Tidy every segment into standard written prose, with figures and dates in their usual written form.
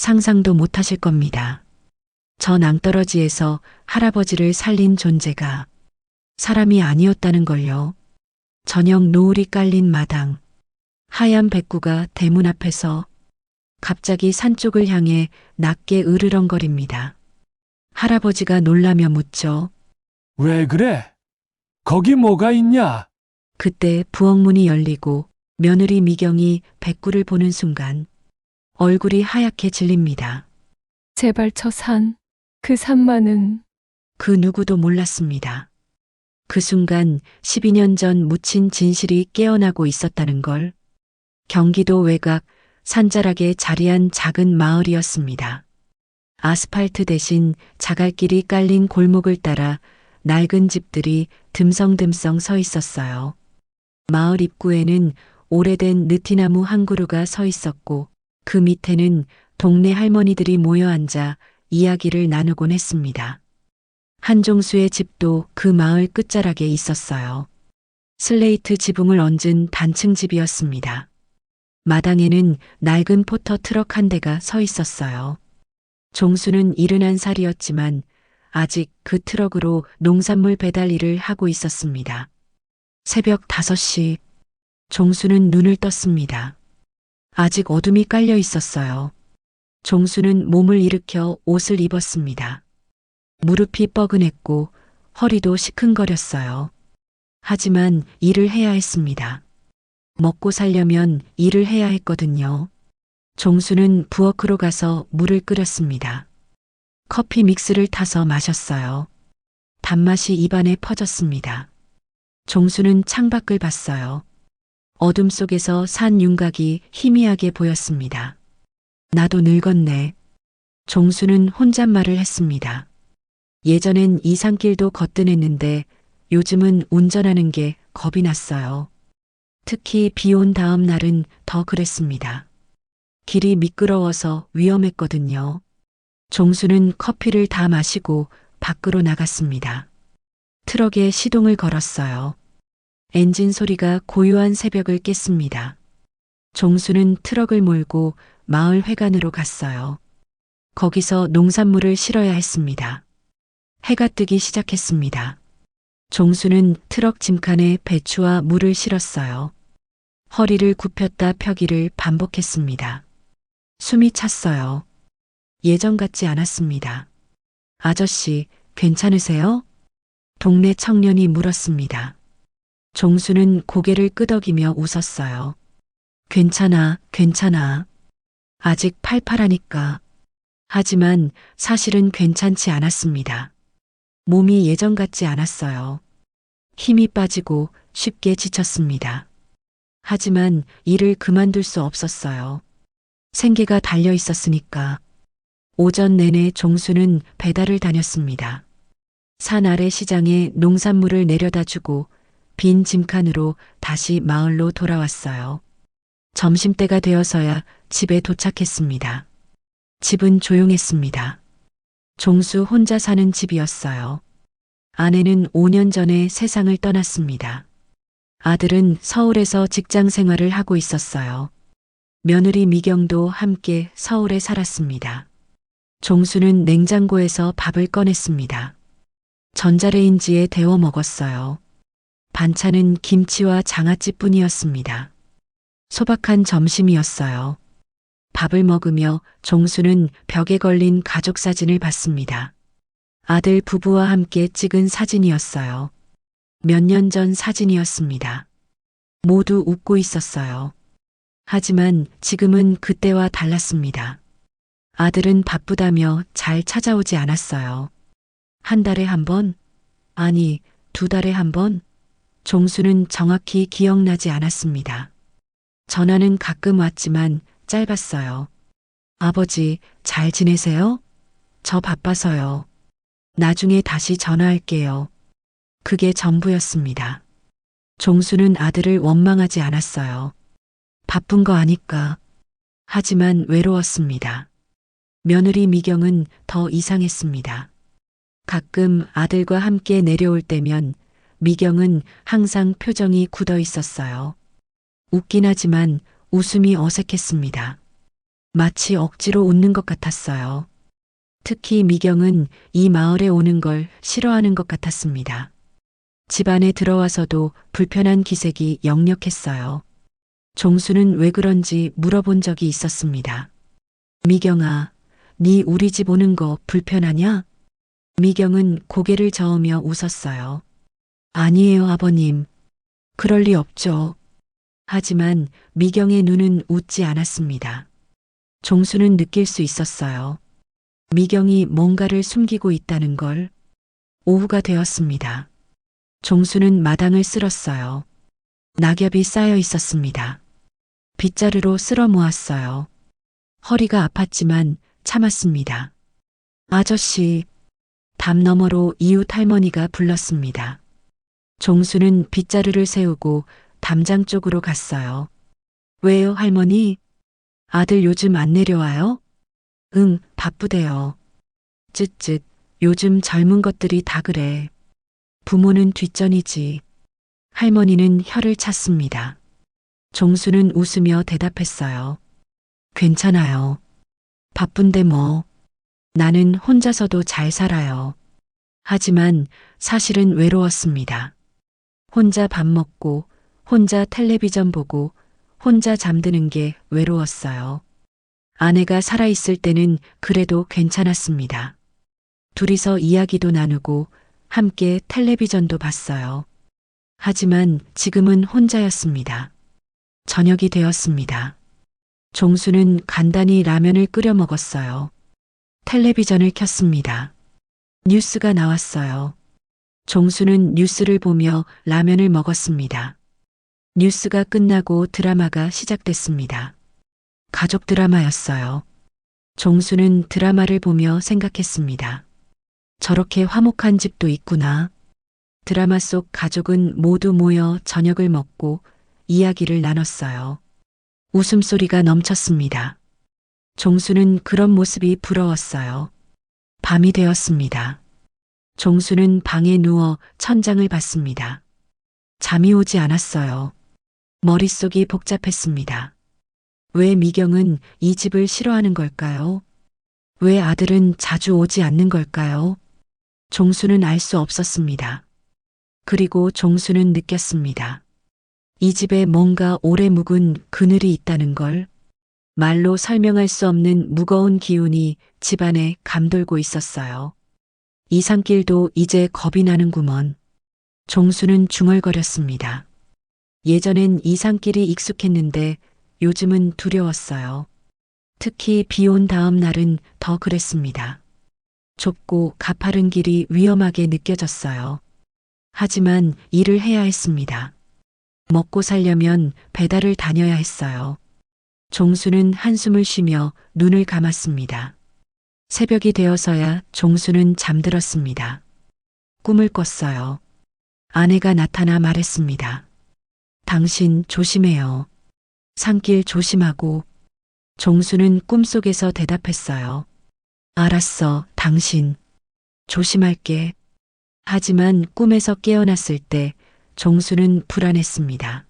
상상도 못하실 겁니다. 저 낭떠러지에서 할아버지를 살린 존재가 사람이 아니었다는 걸요. 저녁 노을이 깔린 마당, 하얀 백구가 대문 앞에서 갑자기 산 쪽을 향해 낮게 으르렁거립니다. 할아버지가 놀라며 묻죠. 왜 그래? 거기 뭐가 있냐? 그때 부엌문이 열리고 며느리 미경이 백구를 보는 순간 얼굴이 하얗게 질립니다. 제발 저 산, 그 산만은 그 누구도 몰랐습니다. 그 순간 12년 전 묻힌 진실이 깨어나고 있었다는 걸. 경기도 외곽 산자락에 자리한 작은 마을이었습니다. 아스팔트 대신 자갈길이 깔린 골목을 따라 낡은 집들이 듬성듬성 서 있었어요. 마을 입구에는 오래된 느티나무 한 그루가 서 있었고 그 밑에는 동네 할머니들이 모여 앉아 이야기를 나누곤 했습니다. 한종수의 집도 그 마을 끝자락에 있었어요. 슬레이트 지붕을 얹은 단층 집이었습니다. 마당에는 낡은 포터 트럭 한 대가 서 있었어요. 종수는 71살이었지만 아직 그 트럭으로 농산물 배달 일을 하고 있었습니다. 새벽 5시, 종수는 눈을 떴습니다. 아직 어둠이 깔려 있었어요. 종수는 몸을 일으켜 옷을 입었습니다. 무릎이 뻐근했고 허리도 시큰거렸어요. 하지만 일을 해야 했습니다. 먹고 살려면 일을 해야 했거든요. 종수는 부엌으로 가서 물을 끓였습니다. 커피 믹스를 타서 마셨어요. 단맛이 입안에 퍼졌습니다. 종수는 창밖을 봤어요. 어둠 속에서 산 윤곽이 희미하게 보였습니다. 나도 늙었네. 종수는 혼잣말을 했습니다. 예전엔 이 산길도 거뜬했는데 요즘은 운전하는 게 겁이 났어요. 특히 비 온 다음 날은 더 그랬습니다. 길이 미끄러워서 위험했거든요. 종수는 커피를 다 마시고 밖으로 나갔습니다. 트럭에 시동을 걸었어요. 엔진 소리가 고요한 새벽을 깼습니다. 종수는 트럭을 몰고 마을 회관으로 갔어요. 거기서 농산물을 실어야 했습니다. 해가 뜨기 시작했습니다. 종수는 트럭 짐칸에 배추와 물을 실었어요. 허리를 굽혔다 펴기를 반복했습니다. 숨이 찼어요. 예전 같지 않았습니다. 아저씨, 괜찮으세요? 동네 청년이 물었습니다. 종수는 고개를 끄덕이며 웃었어요. 괜찮아, 괜찮아. 아직 팔팔하니까. 하지만 사실은 괜찮지 않았습니다. 몸이 예전 같지 않았어요. 힘이 빠지고 쉽게 지쳤습니다. 하지만 일을 그만둘 수 없었어요. 생계가 달려 있었으니까. 오전 내내 종수는 배달을 다녔습니다. 산 아래 시장에 농산물을 내려다 주고 빈 짐칸으로 다시 마을로 돌아왔어요. 점심때가 되어서야 집에 도착했습니다. 집은 조용했습니다. 종수 혼자 사는 집이었어요. 아내는 5년 전에 세상을 떠났습니다. 아들은 서울에서 직장 생활을 하고 있었어요. 며느리 미경도 함께 서울에 살았습니다. 종수는 냉장고에서 밥을 꺼냈습니다. 전자레인지에 데워 먹었어요. 반찬은 김치와 장아찌뿐이었습니다. 소박한 점심이었어요. 밥을 먹으며 종수는 벽에 걸린 가족 사진을 봤습니다. 아들 부부와 함께 찍은 사진이었어요. 몇 년 전 사진이었습니다. 모두 웃고 있었어요. 하지만 지금은 그때와 달랐습니다. 아들은 바쁘다며 잘 찾아오지 않았어요. 한 달에 한 번? 아니, 2달에 한 번? 종수는 정확히 기억나지 않았습니다. 전화는 가끔 왔지만 짧았어요. 아버지, 잘 지내세요? 저 바빠서요. 나중에 다시 전화할게요. 그게 전부였습니다. 종수는 아들을 원망하지 않았어요. 바쁜 거 아니까. 하지만 외로웠습니다. 며느리 미경은 더 이상했습니다. 가끔 아들과 함께 내려올 때면 미경은 항상 표정이 굳어 있었어요. 웃긴 하지만 웃음이 어색했습니다. 마치 억지로 웃는 것 같았어요. 특히 미경은 이 마을에 오는 걸 싫어하는 것 같았습니다. 집 안에 들어와서도 불편한 기색이 역력했어요. 종수는 왜 그런지 물어본 적이 있었습니다. 미경아, 네 우리 집 오는 거 불편하냐? 미경은 고개를 저으며 웃었어요. 아니에요, 아버님. 그럴 리 없죠. 하지만 미경의 눈은 웃지 않았습니다. 종수는 느낄 수 있었어요. 미경이 뭔가를 숨기고 있다는 걸. 오후가 되었습니다. 종수는 마당을 쓸었어요. 낙엽이 쌓여 있었습니다. 빗자루로 쓸어 모았어요. 허리가 아팠지만 참았습니다. 아저씨, 담 너머로 이웃 할머니가 불렀습니다. 종수는 빗자루를 세우고 담장 쪽으로 갔어요. 왜요, 할머니? 아들 요즘 안 내려와요? 응, 바쁘대요. 쯧쯧, 요즘 젊은 것들이 다 그래. 부모는 뒷전이지. 할머니는 혀를 찼습니다. 종수는 웃으며 대답했어요. 괜찮아요. 바쁜데 뭐. 나는 혼자서도 잘 살아요. 하지만 사실은 외로웠습니다. 혼자 밥 먹고, 혼자 텔레비전 보고, 혼자 잠드는 게 외로웠어요. 아내가 살아있을 때는 그래도 괜찮았습니다. 둘이서 이야기도 나누고, 함께 텔레비전도 봤어요. 하지만 지금은 혼자였습니다. 저녁이 되었습니다. 종수는 간단히 라면을 끓여 먹었어요. 텔레비전을 켰습니다. 뉴스가 나왔어요. 종수는 뉴스를 보며 라면을 먹었습니다. 뉴스가 끝나고 드라마가 시작됐습니다. 가족 드라마였어요. 종수는 드라마를 보며 생각했습니다. 저렇게 화목한 집도 있구나. 드라마 속 가족은 모두 모여 저녁을 먹고 이야기를 나눴어요. 웃음소리가 넘쳤습니다. 종수는 그런 모습이 부러웠어요. 밤이 되었습니다. 종수는 방에 누워 천장을 봤습니다. 잠이 오지 않았어요. 머릿속이 복잡했습니다. 왜 미경은 이 집을 싫어하는 걸까요? 왜 아들은 자주 오지 않는 걸까요? 종수는 알 수 없었습니다. 그리고 종수는 느꼈습니다. 이 집에 뭔가 오래 묵은 그늘이 있다는 걸. 말로 설명할 수 없는 무거운 기운이 집안에 감돌고 있었어요. 이 산길도 이제 겁이 나는구먼. 종수는 중얼거렸습니다. 예전엔 이 산길이 익숙했는데 요즘은 두려웠어요. 특히 비 온 다음 날은 더 그랬습니다. 좁고 가파른 길이 위험하게 느껴졌어요. 하지만 일을 해야 했습니다. 먹고 살려면 배달을 다녀야 했어요. 종수는 한숨을 쉬며 눈을 감았습니다. 새벽이 되어서야 종수는 잠들었습니다. 꿈을 꿨어요. 아내가 나타나 말했습니다. 당신 조심해요. 산길 조심하고. 종수는 꿈속에서 대답했어요. 알았어, 당신. 조심할게. 하지만 꿈에서 깨어났을 때 종수는 불안했습니다.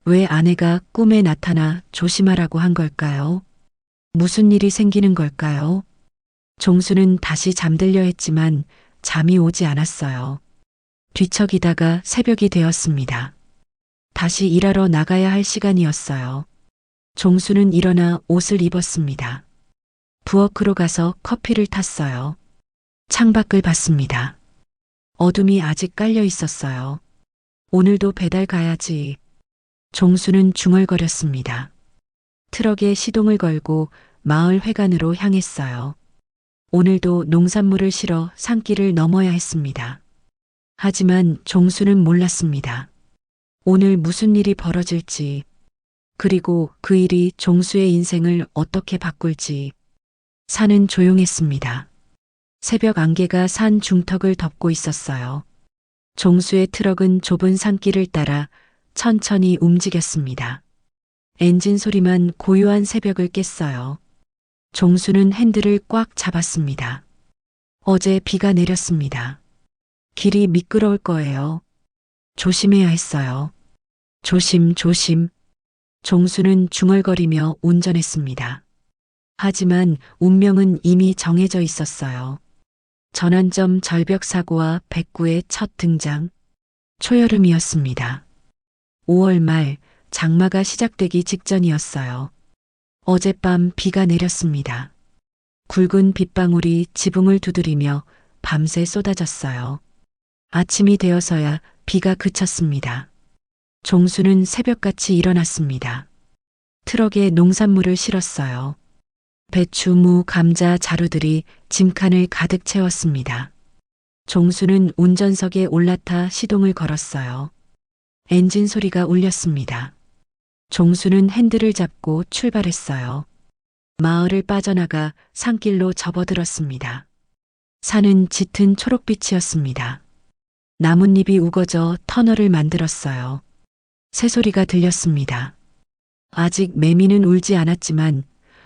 왜 아내가 꿈에 나타나 조심하라고 한 걸까요? 무슨 일이 생기는 걸까요? 종수는 다시 잠들려 했지만 잠이 오지 않았어요. 뒤척이다가 새벽이 되었습니다. 다시 일하러 나가야 할 시간이었어요. 종수는 일어나 옷을 입었습니다. 부엌으로 가서 커피를 탔어요. 창밖을 봤습니다. 어둠이 아직 깔려 있었어요. 오늘도 배달 가야지. 종수는 중얼거렸습니다. 트럭에 시동을 걸고 마을 회관으로 향했어요. 오늘도 농산물을 실어 산길을 넘어야 했습니다. 하지만 종수는 몰랐습니다. 오늘 무슨 일이 벌어질지, 그리고 그 일이 종수의 인생을 어떻게 바꿀지. 산은 조용했습니다. 새벽 안개가 산 중턱을 덮고 있었어요. 종수의 트럭은 좁은 산길을 따라 천천히 움직였습니다. 엔진 소리만 고요한 새벽을 깼어요. 종수는 핸들을 꽉 잡았습니다. 어제 비가 내렸습니다. 길이 미끄러울 거예요. 조심해야 했어요. 조심, 조심. 종수는 중얼거리며 운전했습니다. 하지만 운명은 이미 정해져 있었어요. 전환점 절벽 사고와 백구의 첫 등장. 초여름이었습니다. 5월 말 장마가 시작되기 직전이었어요. 어젯밤 비가 내렸습니다. 굵은 빗방울이 지붕을 두드리며 밤새 쏟아졌어요. 아침이 되어서야 비가 그쳤습니다. 종수는 새벽같이 일어났습니다. 트럭에 농산물을 실었어요. 배추, 무, 감자, 자루들이 짐칸을 가득 채웠습니다. 종수는 운전석에 올라타 시동을 걸었어요. 엔진 소리가 울렸습니다. 종수는 핸들을 잡고 출발했어요. 마을을 빠져나가 산길로 접어들었습니다. 산은 짙은 초록빛이었습니다. 나뭇잎이 우거져 터널을 만들었어요. 새소리가 들렸습니다. 아직 매미는 울지 않았지만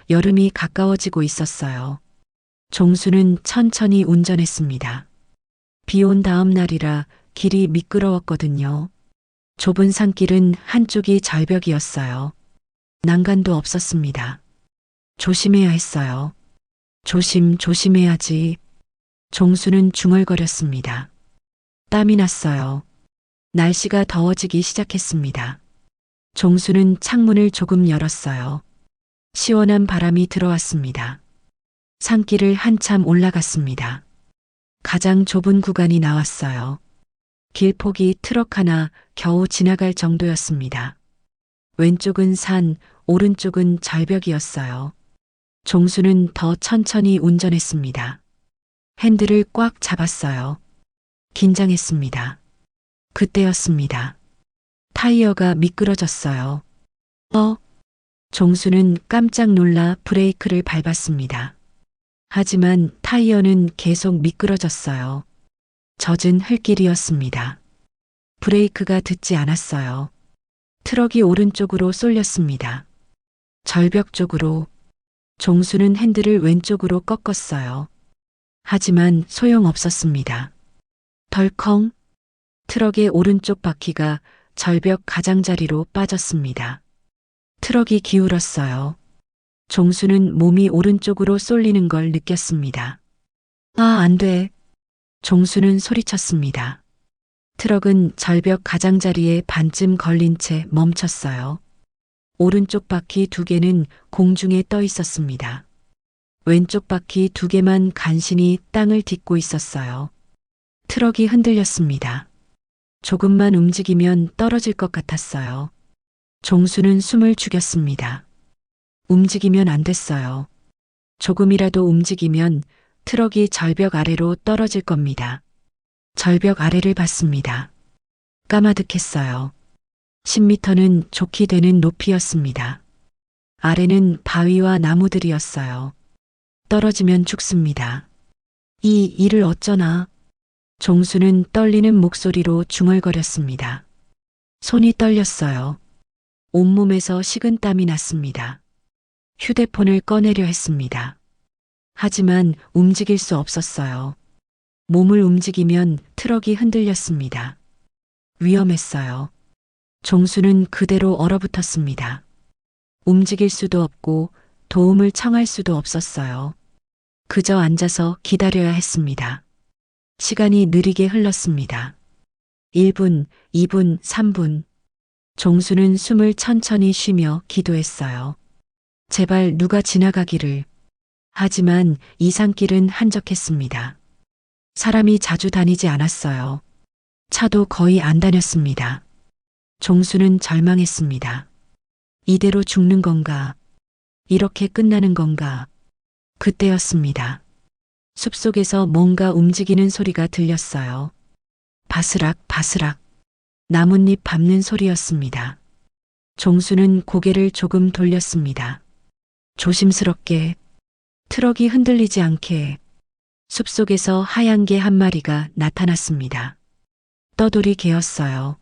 여름이 가까워지고 있었어요. 종수는 천천히 운전했습니다. 비 온 다음 날이라 길이 미끄러웠거든요. 좁은 산길은 한쪽이 절벽이었어요. 난간도 없었습니다. 조심해야 했어요. 조심해야지. 종수는 중얼거렸습니다. 땀이 났어요. 날씨가 더워지기 시작했습니다. 종수는 창문을 조금 열었어요. 시원한 바람이 들어왔습니다. 산길을 한참 올라갔습니다. 가장 좁은 구간이 나왔어요. 길폭이 트럭 하나 겨우 지나갈 정도였습니다. 왼쪽은 산, 오른쪽은 절벽이었어요. 종수는 더 천천히 운전했습니다. 핸들을 꽉 잡았어요. 긴장했습니다. 그때였습니다. 타이어가 미끄러졌어요. 종수는 깜짝 놀라 브레이크를 밟았습니다. 하지만 타이어는 계속 미끄러졌어요. 젖은 흙길이었습니다. 브레이크가 듣지 않았어요. 트럭이 오른쪽으로 쏠렸습니다. 절벽 쪽으로. 종수는 핸들을 왼쪽으로 꺾었어요. 하지만 소용없었습니다. 덜컹. 트럭의 오른쪽 바퀴가 절벽 가장자리로 빠졌습니다. 트럭이 기울었어요. 종수는 몸이 오른쪽으로 쏠리는 걸 느꼈습니다. 안 돼. 종수는 소리쳤습니다. 트럭은 절벽 가장자리에 반쯤 걸린 채 멈췄어요. 오른쪽 바퀴 2개는 공중에 떠 있었습니다. 왼쪽 바퀴 2개만 간신히 땅을 딛고 있었어요. 트럭이 흔들렸습니다. 조금만 움직이면 떨어질 것 같았어요. 종수는 숨을 죽였습니다. 움직이면 안 됐어요. 조금이라도 움직이면 트럭이 절벽 아래로 떨어질 겁니다. 절벽 아래를 봤습니다. 까마득했어요. 10m는 좋게 되는 높이였습니다. 아래는 바위와 나무들이었어요. 떨어지면 죽습니다. 이 일을 어쩌나. 종수는 떨리는 목소리로 중얼거렸습니다. 손이 떨렸어요. 온몸에서 식은땀이 났습니다. 휴대폰을 꺼내려 했습니다. 하지만 움직일 수 없었어요. 몸을 움직이면 트럭이 흔들렸습니다. 위험했어요. 종수는 그대로 얼어붙었습니다. 움직일 수도 없고 도움을 청할 수도 없었어요. 그저 앉아서 기다려야 했습니다. 시간이 느리게 흘렀습니다. 1분, 2분, 3분. 종수는 숨을 천천히 쉬며 기도했어요. 제발 누가 지나가기를. 하지만 이 산길은 한적했습니다. 사람이 자주 다니지 않았어요. 차도 거의 안 다녔습니다. 종수는 절망했습니다. 이대로 죽는 건가? 이렇게 끝나는 건가? 그때였습니다. 숲속에서 뭔가 움직이는 소리가 들렸어요. 바스락 바스락. 나뭇잎 밟는 소리였습니다. 종수는 고개를 조금 돌렸습니다. 조심스럽게. 트럭이 흔들리지 않게. 숲속에서 하얀 개 한 마리가 나타났습니다. 떠돌이 개였어요.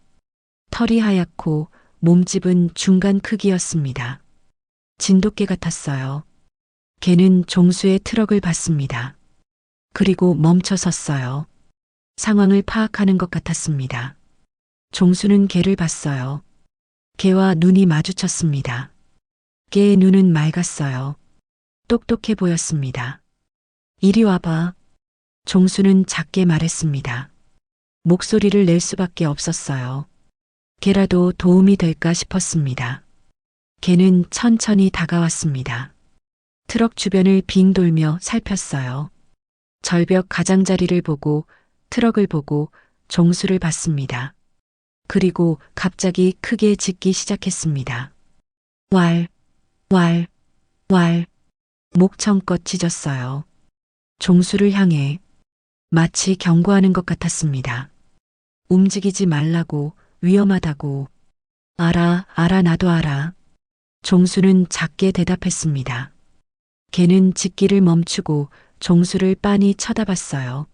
털이 하얗고 몸집은 중간 크기였습니다. 진돗개 같았어요. 개는 종수의 트럭을 봤습니다. 그리고 멈춰 섰어요. 상황을 파악하는 것 같았습니다. 종수는 개를 봤어요. 개와 눈이 마주쳤습니다. 개의 눈은 맑았어요. 똑똑해 보였습니다. 이리 와봐. 종수는 작게 말했습니다. 목소리를 낼 수밖에 없었어요. 걔라도 도움이 될까 싶었습니다. 걔는 천천히 다가왔습니다. 트럭 주변을 빙 돌며 살폈어요. 절벽 가장자리를 보고 트럭을 보고 종수를 봤습니다. 그리고 갑자기 크게 짖기 시작했습니다. 왈, 왈, 왈. 목청껏 짖었어요. 종수를 향해 마치 경고하는 것 같았습니다. 움직이지 말라고, 위험하다고. 알아, 알아, 나도 알아. 종수는 작게 대답했습니다. 걔는 짖기를 멈추고 종수를 빤히 쳐다봤어요.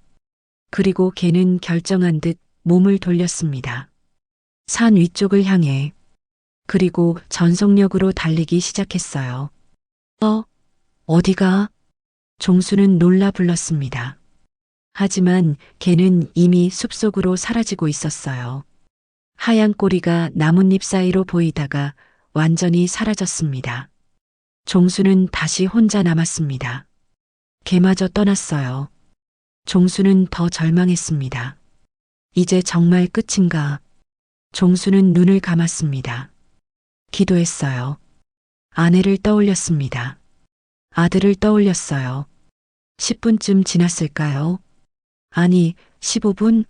그리고 걔는 결정한 듯 몸을 돌렸습니다. 산 위쪽을 향해. 그리고 전속력으로 달리기 시작했어요. 어디가? 종수는 놀라 불렀습니다. 하지만 걔는 이미 숲속으로 사라지고 있었어요. 하얀 꼬리가 나뭇잎 사이로 보이다가 완전히 사라졌습니다. 종수는 다시 혼자 남았습니다. 걔마저 떠났어요. 종수는 더 절망했습니다. 이제 정말 끝인가? 종수는 눈을 감았습니다. 기도했어요. 아내를 떠올렸습니다. 아들을 떠올렸어요. 10분쯤 지났을까요? 아니, 15분?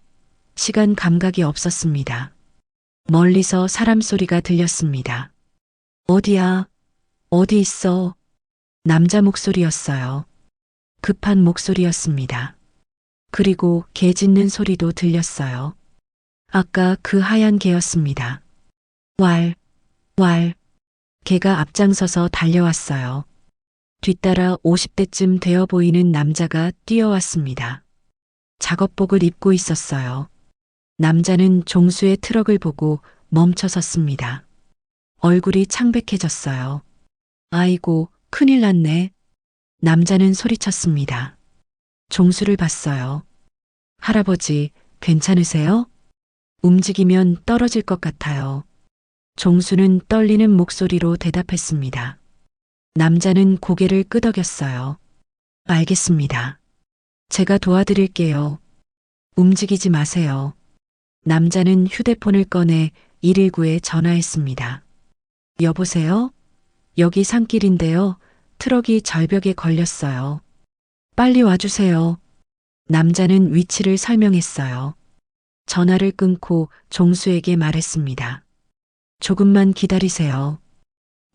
시간 감각이 없었습니다. 멀리서 사람 소리가 들렸습니다. 어디야? 어디 있어? 남자 목소리였어요. 급한 목소리였습니다. 그리고 개 짖는 소리도 들렸어요. 아까 그 하얀 개였습니다. 왈, 왈. 개가 앞장서서 달려왔어요. 뒤따라 50대쯤 되어 보이는 남자가 뛰어왔습니다. 작업복을 입고 있었어요. 남자는 종수의 트럭을 보고 멈춰 섰습니다. 얼굴이 창백해졌어요. 아이고, 큰일 났네. 남자는 소리쳤습니다. 종수를 봤어요. 할아버지, 괜찮으세요? 움직이면 떨어질 것 같아요. 종수는 떨리는 목소리로 대답했습니다. 남자는 고개를 끄덕였어요. 알겠습니다. 제가 도와드릴게요. 움직이지 마세요. 남자는 휴대폰을 꺼내 119에 전화했습니다. 여보세요? 여기 산길인데요. 트럭이 절벽에 걸렸어요. 빨리 와주세요. 남자는 위치를 설명했어요. 전화를 끊고 종수에게 말했습니다. 조금만 기다리세요.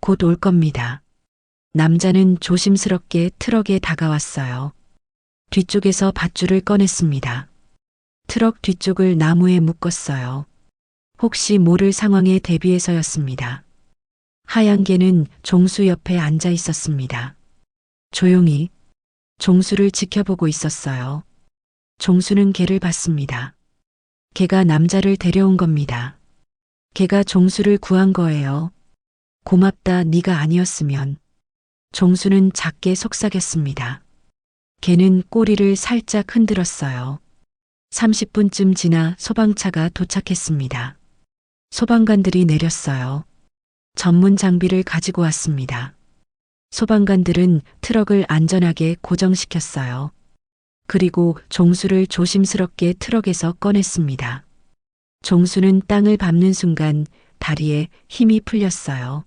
곧 올 겁니다. 남자는 조심스럽게 트럭에 다가왔어요. 뒤쪽에서 밧줄을 꺼냈습니다. 트럭 뒤쪽을 나무에 묶었어요. 혹시 모를 상황에 대비해서였습니다. 하얀 개는 종수 옆에 앉아 있었습니다. 조용히 종수를 지켜보고 있었어요. 종수는 개를 봤습니다. 개가 남자를 데려온 겁니다. 개가 종수를 구한 거예요. 고맙다, 네가 아니었으면. 종수는 작게 속삭였습니다. 개는 꼬리를 살짝 흔들었어요. 30분쯤 지나 소방차가 도착했습니다. 소방관들이 내렸어요. 전문 장비를 가지고 왔습니다. 소방관들은 트럭을 안전하게 고정시켰어요. 그리고 종수를 조심스럽게 트럭에서 꺼냈습니다. 종수는 땅을 밟는 순간 다리에 힘이 풀렸어요.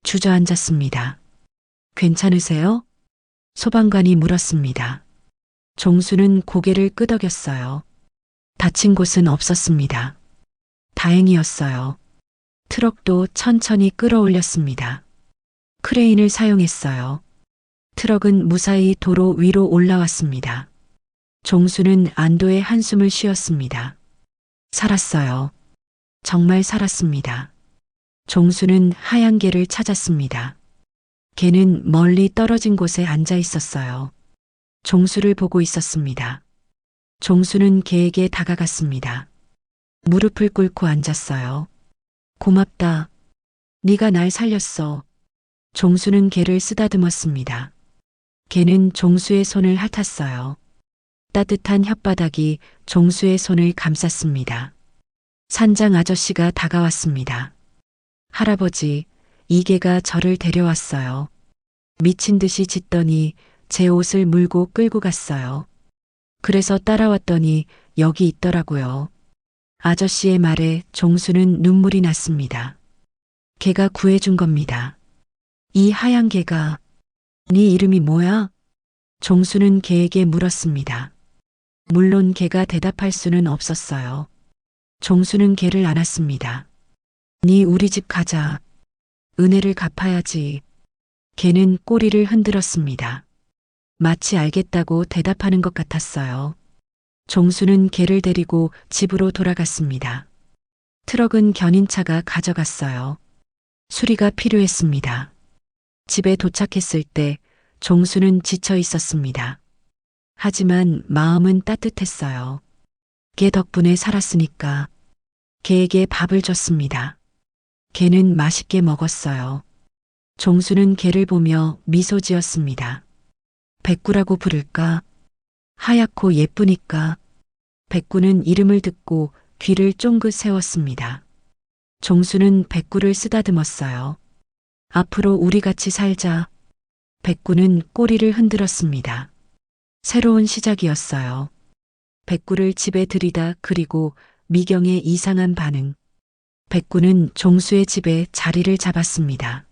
주저앉았습니다. 괜찮으세요? 소방관이 물었습니다. 종수는 고개를 끄덕였어요. 다친 곳은 없었습니다. 다행이었어요. 트럭도 천천히 끌어올렸습니다. 크레인을 사용했어요. 트럭은 무사히 도로 위로 올라왔습니다. 종수는 안도의 한숨을 쉬었습니다. 살았어요. 정말 살았습니다. 종수는 하얀 개를 찾았습니다. 개는 멀리 떨어진 곳에 앉아 있었어요. 종수를 보고 있었습니다. 종수는 개에게 다가갔습니다. 무릎을 꿇고 앉았어요. 고맙다. 네가 날 살렸어. 종수는 개를 쓰다듬었습니다. 개는 종수의 손을 핥았어요. 따뜻한 혓바닥이 종수의 손을 감쌌습니다. 산장 아저씨가 다가왔습니다. 할아버지, 이 개가 저를 데려왔어요. 미친 듯이 짖더니 제 옷을 물고 끌고 갔어요. 그래서 따라왔더니 여기 있더라고요. 아저씨의 말에 종수는 눈물이 났습니다. 걔가 구해준 겁니다. 이 하얀 개가, 네 이름이 뭐야? 종수는 개에게 물었습니다. 물론 개가 대답할 수는 없었어요. 종수는 개를 안았습니다. 네 우리 집 가자. 은혜를 갚아야지. 개는 꼬리를 흔들었습니다. 마치 알겠다고 대답하는 것 같았어요. 종수는 개를 데리고 집으로 돌아갔습니다. 트럭은 견인차가 가져갔어요. 수리가 필요했습니다. 집에 도착했을 때 종수는 지쳐 있었습니다. 하지만 마음은 따뜻했어요. 개 덕분에 살았으니까. 개에게 밥을 줬습니다. 개는 맛있게 먹었어요. 종수는 개를 보며 미소 지었습니다. 백구라고 부를까? 하얗고 예쁘니까. 백구는 이름을 듣고 귀를 쫑긋 세웠습니다. 종수는 백구를 쓰다듬었어요. 앞으로 우리 같이 살자. 백구는 꼬리를 흔들었습니다. 새로운 시작이었어요. 백구를 집에 들이다 그리고 미경의 이상한 반응. 백구는 종수의 집에 자리를 잡았습니다.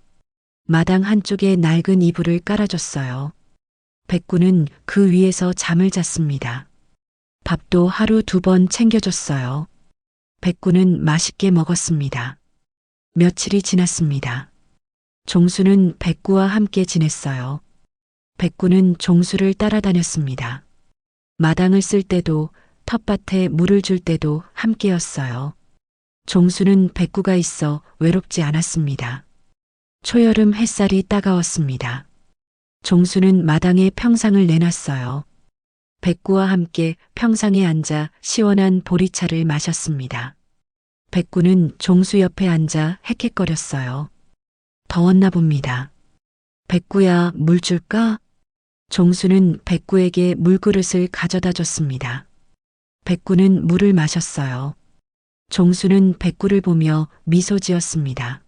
마당 한쪽에 낡은 이불을 깔아줬어요. 백구는 그 위에서 잠을 잤습니다. 밥도 하루 2번 챙겨줬어요. 백구는 맛있게 먹었습니다. 며칠이 지났습니다. 종수는 백구와 함께 지냈어요. 백구는 종수를 따라다녔습니다. 마당을 쓸 때도 텃밭에 물을 줄 때도 함께였어요. 종수는 백구가 있어 외롭지 않았습니다. 초여름 햇살이 따가웠습니다. 종수는 마당에 평상을 내놨어요. 백구와 함께 평상에 앉아 시원한 보리차를 마셨습니다. 백구는 종수 옆에 앉아 헥헥거렸어요. 더웠나 봅니다. 백구야, 물 줄까? 종수는 백구에게 물그릇을 가져다 줬습니다. 백구는 물을 마셨어요. 종수는 백구를 보며 미소 지었습니다.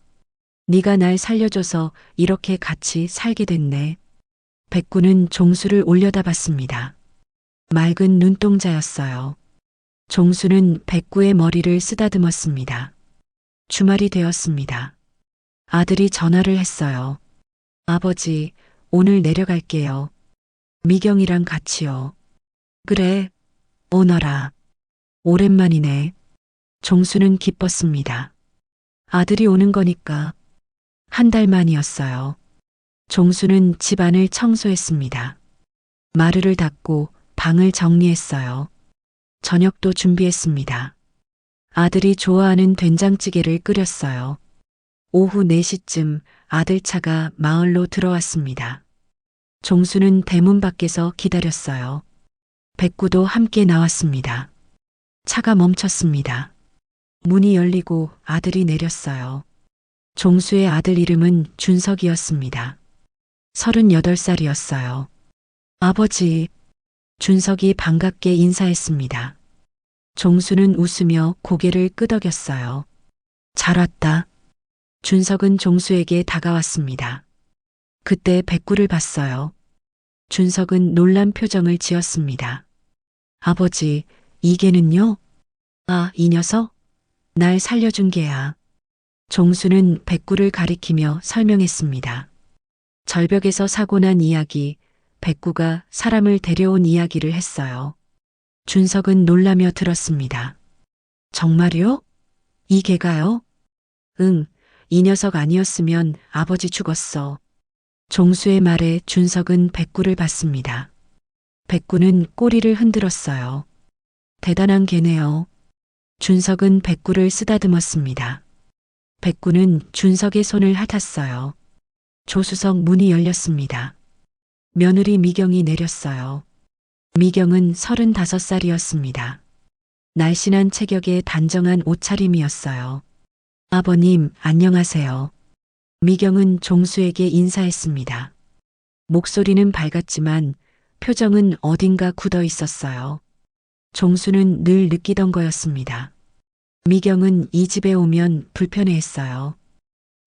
네가 날 살려줘서 이렇게 같이 살게 됐네. 백구는 종수를 올려다봤습니다. 맑은 눈동자였어요. 종수는 백구의 머리를 쓰다듬었습니다. 주말이 되었습니다. 아들이 전화를 했어요. 아버지, 오늘 내려갈게요. 미경이랑 같이요. 그래, 오너라. 오랜만이네. 종수는 기뻤습니다. 아들이 오는 거니까. 1달 만이었어요. 종수는 집안을 청소했습니다. 마루를 닦고 방을 정리했어요. 저녁도 준비했습니다. 아들이 좋아하는 된장찌개를 끓였어요. 오후 4시쯤 아들 차가 마을로 들어왔습니다. 종수는 대문 밖에서 기다렸어요. 백구도 함께 나왔습니다. 차가 멈췄습니다. 문이 열리고 아들이 내렸어요. 종수의 아들 이름은 준석이었습니다. 38살이었어요. 아버지, 준석이 반갑게 인사했습니다. 종수는 웃으며 고개를 끄덕였어요. 잘 왔다. 준석은 종수에게 다가왔습니다. 그때 백구를 봤어요. 준석은 놀란 표정을 지었습니다. 아버지, 이 개는요? 아, 이 녀석? 날 살려준 개야. 종수는 백구를 가리키며 설명했습니다. 절벽에서 사고 난 이야기, 백구가 사람을 데려온 이야기를 했어요. 준석은 놀라며 들었습니다. 정말요? 이 개가요? 응, 이 녀석 아니었으면 아버지 죽었어. 종수의 말에 준석은 백구를 봤습니다. 백구는 꼬리를 흔들었어요. 대단한 개네요. 준석은 백구를 쓰다듬었습니다. 백구는 준석의 손을 핥았어요. 조수석 문이 열렸습니다. 며느리 미경이 내렸어요. 미경은 35살이었습니다. 날씬한 체격에 단정한 옷차림이었어요. 아버님, 안녕하세요. 미경은 종수에게 인사했습니다. 목소리는 밝았지만 표정은 어딘가 굳어 있었어요. 종수는 늘 느끼던 거였습니다. 미경은 이 집에 오면 불편해했어요.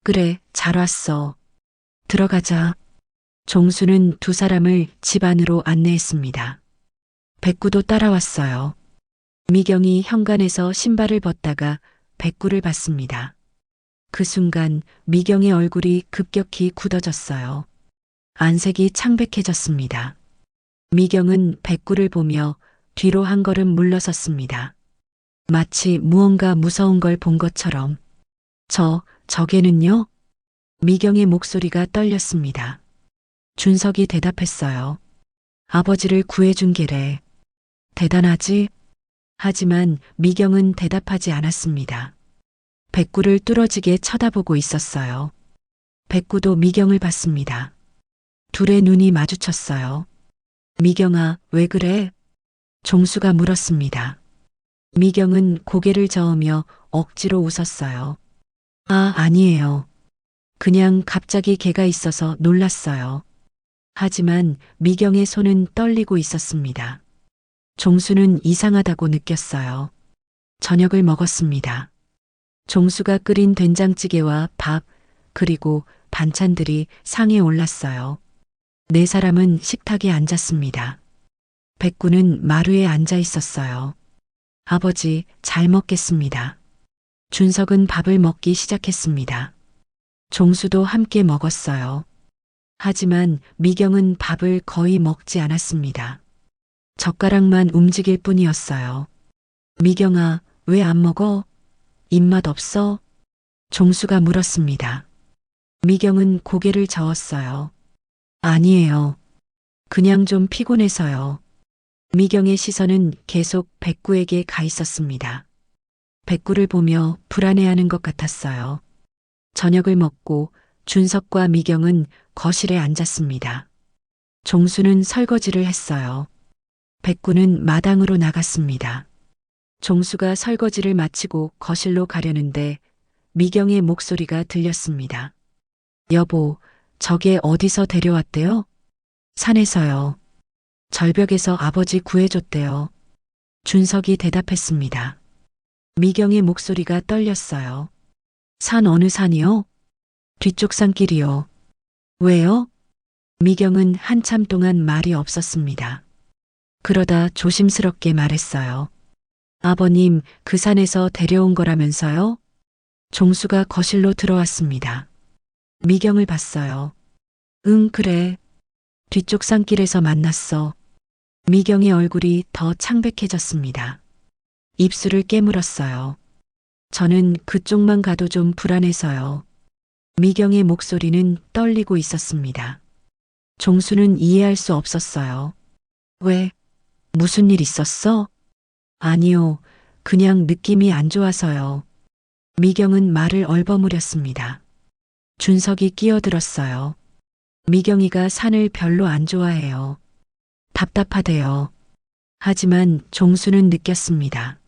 그래, 잘 왔어. 들어가자. 종수는 두 사람을 집 안으로 안내했습니다. 백구도 따라왔어요. 미경이 현관에서 신발을 벗다가 백구를 봤습니다. 그 순간 미경의 얼굴이 급격히 굳어졌어요. 안색이 창백해졌습니다. 미경은 백구를 보며 뒤로 한 걸음 물러섰습니다. 마치 무언가 무서운 걸 본 것처럼. 저게는요? 미경의 목소리가 떨렸습니다. 준석이 대답했어요. 아버지를 구해준 게래. 대단하지? 하지만 미경은 대답하지 않았습니다. 백구를 뚫어지게 쳐다보고 있었어요. 백구도 미경을 봤습니다. 둘의 눈이 마주쳤어요. 미경아, 왜 그래? 종수가 물었습니다. 미경은 고개를 저으며 억지로 웃었어요. 아니에요. 그냥 갑자기 개가 있어서 놀랐어요. 하지만 미경의 손은 떨리고 있었습니다. 종수는 이상하다고 느꼈어요. 저녁을 먹었습니다. 종수가 끓인 된장찌개와 밥, 그리고 반찬들이 상에 올랐어요. 네 사람은 식탁에 앉았습니다. 백구는 마루에 앉아 있었어요. 아버지, 잘 먹겠습니다. 준석은 밥을 먹기 시작했습니다. 종수도 함께 먹었어요. 하지만 미경은 밥을 거의 먹지 않았습니다. 젓가락만 움직일 뿐이었어요. 미경아, 왜 안 먹어? 입맛 없어? 종수가 물었습니다. 미경은 고개를 저었어요. 아니에요. 그냥 좀 피곤해서요. 미경의 시선은 계속 백구에게 가 있었습니다. 백구를 보며 불안해하는 것 같았어요. 저녁을 먹고 준석과 미경은 거실에 앉았습니다. 종수는 설거지를 했어요. 백구는 마당으로 나갔습니다. 종수가 설거지를 마치고 거실로 가려는데 미경의 목소리가 들렸습니다. 여보, 저게 어디서 데려왔대요? 산에서요. 절벽에서 아버지 구해줬대요. 준석이 대답했습니다. 미경의 목소리가 떨렸어요. 산 어느 산이요? 뒤쪽 산길이요. 왜요? 미경은 한참 동안 말이 없었습니다. 그러다 조심스럽게 말했어요. 아버님, 그 산에서 데려온 거라면서요? 종수가 거실로 들어왔습니다. 미경을 봤어요. 응, 그래. 뒤쪽 산길에서 만났어. 미경의 얼굴이 더 창백해졌습니다. 입술을 깨물었어요. 저는 그쪽만 가도 좀 불안해서요. 미경의 목소리는 떨리고 있었습니다. 종수는 이해할 수 없었어요. 왜? 무슨 일 있었어? 아니요. 그냥 느낌이 안 좋아서요. 미경은 말을 얼버무렸습니다. 준석이 끼어들었어요. 미경이가 산을 별로 안 좋아해요. 답답하대요. 하지만 종수는 느꼈습니다.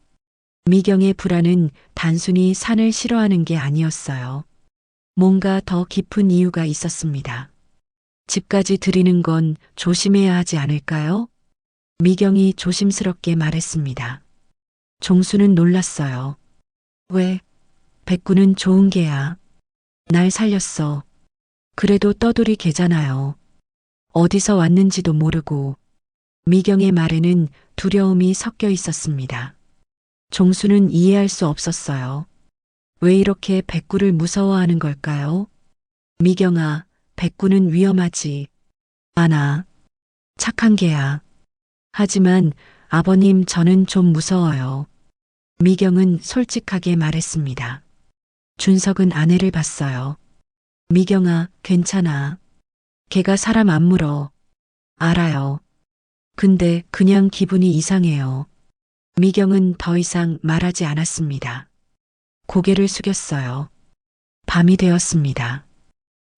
미경의 불안은 단순히 산을 싫어하는 게 아니었어요. 뭔가 더 깊은 이유가 있었습니다. 집까지 들이는 건 조심해야 하지 않을까요? 미경이 조심스럽게 말했습니다. 종수는 놀랐어요. 왜? 백구는 좋은 개야. 날 살렸어. 그래도 떠돌이 개잖아요. 어디서 왔는지도 모르고. 미경의 말에는 두려움이 섞여 있었습니다. 종수는 이해할 수 없었어요. 왜 이렇게 백구를 무서워하는 걸까요? 미경아, 백구는 위험하지. 않아. 착한 개야. 하지만 아버님, 저는 좀 무서워요. 미경은 솔직하게 말했습니다. 준석은 아내를 봤어요. 미경아, 괜찮아. 걔가 사람 안 물어. 알아요. 근데 그냥 기분이 이상해요. 미경은 더 이상 말하지 않았습니다. 고개를 숙였어요. 밤이 되었습니다.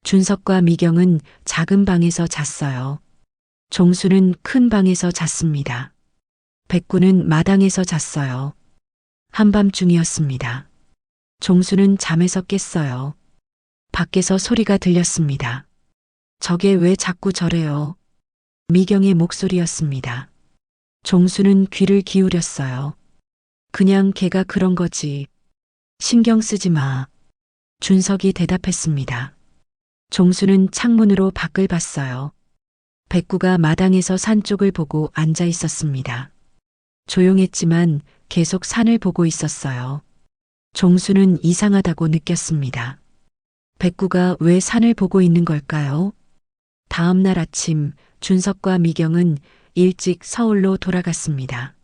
준석과 미경은 작은 방에서 잤어요. 종수는 큰 방에서 잤습니다. 백구는 마당에서 잤어요. 한밤중이었습니다. 종수는 잠에서 깼어요. 밖에서 소리가 들렸습니다. 저게 왜 자꾸 저래요? 미경의 목소리였습니다. 종수는 귀를 기울였어요. 그냥 걔가 그런 거지. 신경 쓰지 마. 준석이 대답했습니다. 종수는 창문으로 밖을 봤어요. 백구가 마당에서 산 쪽을 보고 앉아 있었습니다. 조용했지만 계속 산을 보고 있었어요. 종수는 이상하다고 느꼈습니다. 백구가 왜 산을 보고 있는 걸까요? 다음 날 아침 준석과 미경은 일찍 서울로 돌아갔습니다.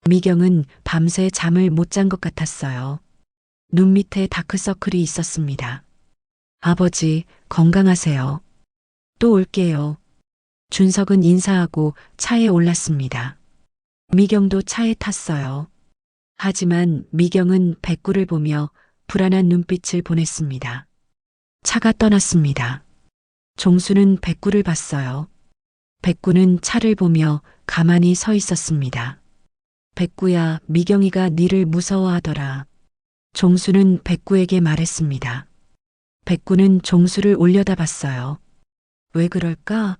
미경은 밤새 잠을 못 잔 것 같았어요. 눈 밑에 다크서클이 있었습니다. 아버지, 건강하세요. 또 올게요. 준석은 인사하고 차에 올랐습니다. 미경도 차에 탔어요. 하지만 미경은 백구를 보며 불안한 눈빛을 보냈습니다. 차가 떠났습니다. 종수는 백구를 봤어요. 백구는 차를 보며 가만히 서 있었습니다. 백구야, 미경이가 니를 무서워하더라. 종수는 백구에게 말했습니다. 백구는 종수를 올려다봤어요. 왜 그럴까?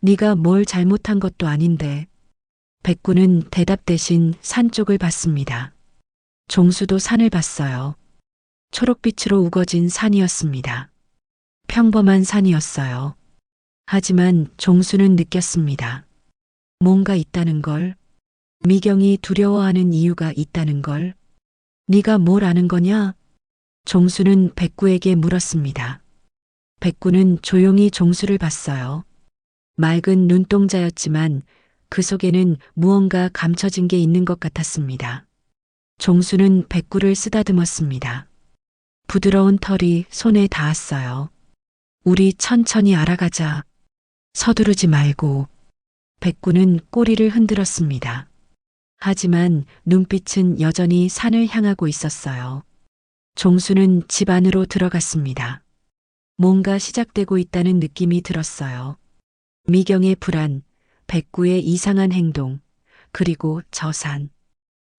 네가 뭘 잘못한 것도 아닌데. 백구는 대답 대신 산 쪽을 봤습니다. 종수도 산을 봤어요. 초록빛으로 우거진 산이었습니다. 평범한 산이었어요. 하지만 종수는 느꼈습니다. 뭔가 있다는 걸. 미경이 두려워하는 이유가 있다는 걸. 네가 뭘 아는 거냐? 종수는 백구에게 물었습니다. 백구는 조용히 종수를 봤어요. 맑은 눈동자였지만 그 속에는 무언가 감춰진 게 있는 것 같았습니다. 종수는 백구를 쓰다듬었습니다. 부드러운 털이 손에 닿았어요. 우리 천천히 알아가자. 서두르지 말고. 백구는 꼬리를 흔들었습니다. 하지만 눈빛은 여전히 산을 향하고 있었어요. 종수는 집 안으로 들어갔습니다. 뭔가 시작되고 있다는 느낌이 들었어요. 미경의 불안, 백구의 이상한 행동, 그리고 저 산.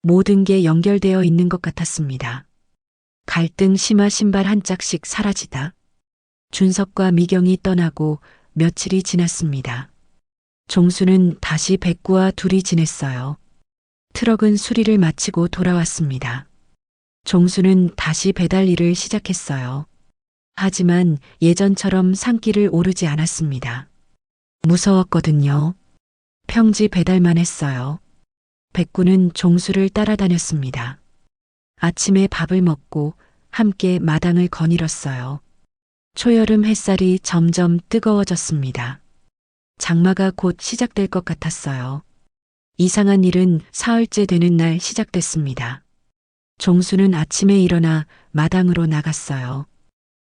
모든 게 연결되어 있는 것 같았습니다. 갈등 심화 신발 한 짝씩 사라지다. 준석과 미경이 떠나고 며칠이 지났습니다. 종수는 다시 백구와 둘이 지냈어요. 트럭은 수리를 마치고 돌아왔습니다. 종수는 다시 배달 일을 시작했어요. 하지만 예전처럼 산길을 오르지 않았습니다. 무서웠거든요. 평지 배달만 했어요. 백구는 종수를 따라다녔습니다. 아침에 밥을 먹고 함께 마당을 거닐었어요. 초여름 햇살이 점점 뜨거워졌습니다. 장마가 곧 시작될 것 같았어요. 이상한 일은 사흘째 되는 날 시작됐습니다. 종수는 아침에 일어나 마당으로 나갔어요.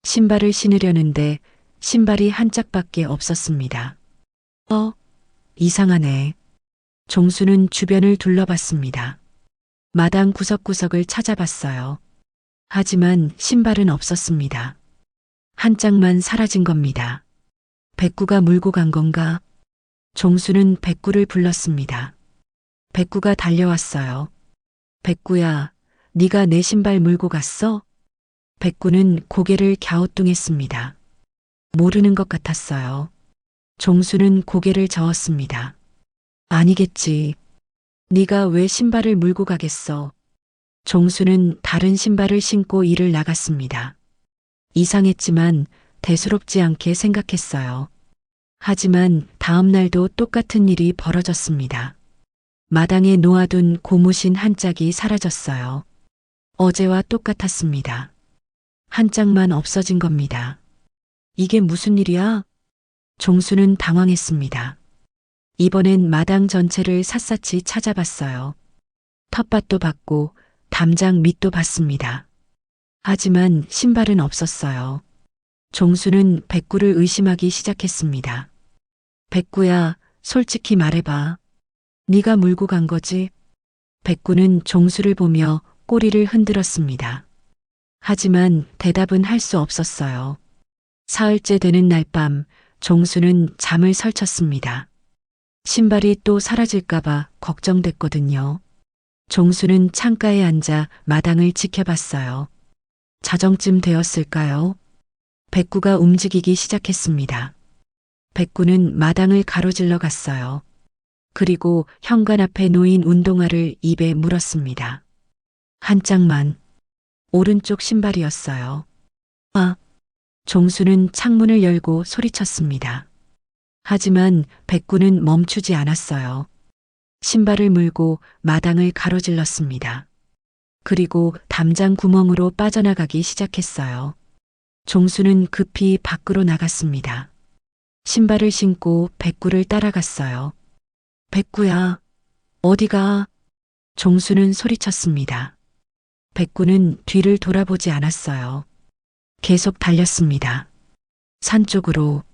신발을 신으려는데 신발이 한 짝밖에 없었습니다. 이상하네. 종수는 주변을 둘러봤습니다. 마당 구석구석을 찾아봤어요. 하지만 신발은 없었습니다. 한 짝만 사라진 겁니다. 백구가 물고 간 건가? 종수는 백구를 불렀습니다. 백구가 달려왔어요. 백구야, 네가 내 신발 물고 갔어? 백구는 고개를 갸우뚱했습니다. 모르는 것 같았어요. 종수는 고개를 저었습니다. 아니겠지. 네가 왜 신발을 물고 가겠어? 종수는 다른 신발을 신고 일을 나갔습니다. 이상했지만 대수롭지 않게 생각했어요. 하지만 다음 날도 똑같은 일이 벌어졌습니다. 마당에 놓아둔 고무신 한 짝이 사라졌어요. 어제와 똑같았습니다. 한 짝만 없어진 겁니다. 이게 무슨 일이야? 종수는 당황했습니다. 이번엔 마당 전체를 샅샅이 찾아봤어요. 텃밭도 봤고 담장 밑도 봤습니다. 하지만 신발은 없었어요. 종수는 백구를 의심하기 시작했습니다. 백구야, 솔직히 말해봐. 네가 물고 간 거지? 백구는 종수를 보며 꼬리를 흔들었습니다. 하지만 대답은 할 수 없었어요. 사흘째 되는 날 밤 종수는 잠을 설쳤습니다. 신발이 또 사라질까봐 걱정됐거든요. 종수는 창가에 앉아 마당을 지켜봤어요. 자정쯤 되었을까요? 백구가 움직이기 시작했습니다. 백구는 마당을 가로질러 갔어요. 그리고 현관 앞에 놓인 운동화를 입에 물었습니다. 한 짝만. 오른쪽 신발이었어요. 종수는 창문을 열고 소리쳤습니다. 하지만 백구는 멈추지 않았어요. 신발을 물고 마당을 가로질렀습니다. 그리고 담장 구멍으로 빠져나가기 시작했어요. 종수는 급히 밖으로 나갔습니다. 신발을 신고 백구를 따라갔어요. 백구야, 어디가? 종수는 소리쳤습니다. 백구는 뒤를 돌아보지 않았어요. 계속 달렸습니다. 산 쪽으로.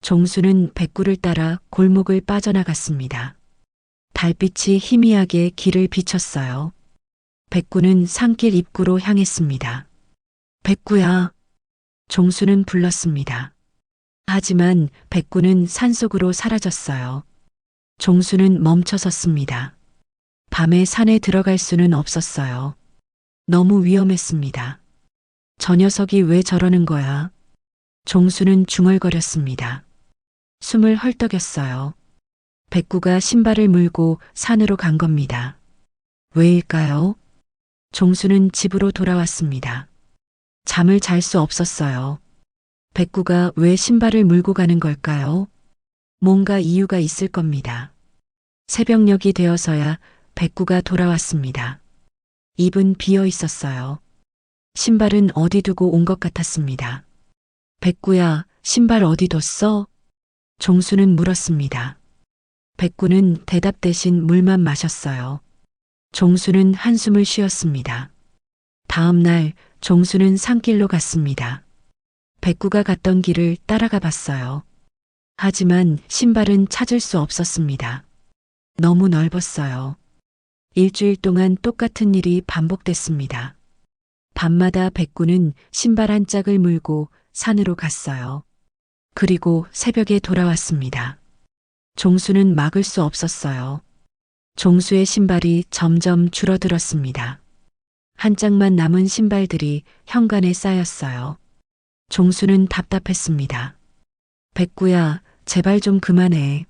종수는 백구를 따라 골목을 빠져나갔습니다. 달빛이 희미하게 길을 비췄어요. 백구는 산길 입구로 향했습니다. 백구야. 종수는 불렀습니다. 하지만 백구는 산속으로 사라졌어요. 종수는 멈춰섰습니다. 밤에 산에 들어갈 수는 없었어요. 너무 위험했습니다. 저 녀석이 왜 저러는 거야? 종수는 중얼거렸습니다. 숨을 헐떡였어요. 백구가 신발을 물고 산으로 간 겁니다. 왜일까요? 종수는 집으로 돌아왔습니다. 잠을 잘 수 없었어요. 백구가 왜 신발을 물고 가는 걸까요? 뭔가 이유가 있을 겁니다. 새벽녘이 되어서야 백구가 돌아왔습니다. 입은 비어 있었어요. 신발은 어디 두고 온 것 같았습니다. 백구야, 신발 어디 뒀어? 종수는 물었습니다. 백구는 대답 대신 물만 마셨어요. 종수는 한숨을 쉬었습니다. 다음 날 종수는 산길로 갔습니다. 백구가 갔던 길을 따라가 봤어요. 하지만 신발은 찾을 수 없었습니다. 너무 넓었어요. 일주일 동안 똑같은 일이 반복됐습니다. 밤마다 백구는 신발 한 짝을 물고 산으로 갔어요. 그리고 새벽에 돌아왔습니다. 종수는 막을 수 없었어요. 종수의 신발이 점점 줄어들었습니다. 한 짝만 남은 신발들이 현관에 쌓였어요. 종수는 답답했습니다. 백구야, 제발 좀 그만해.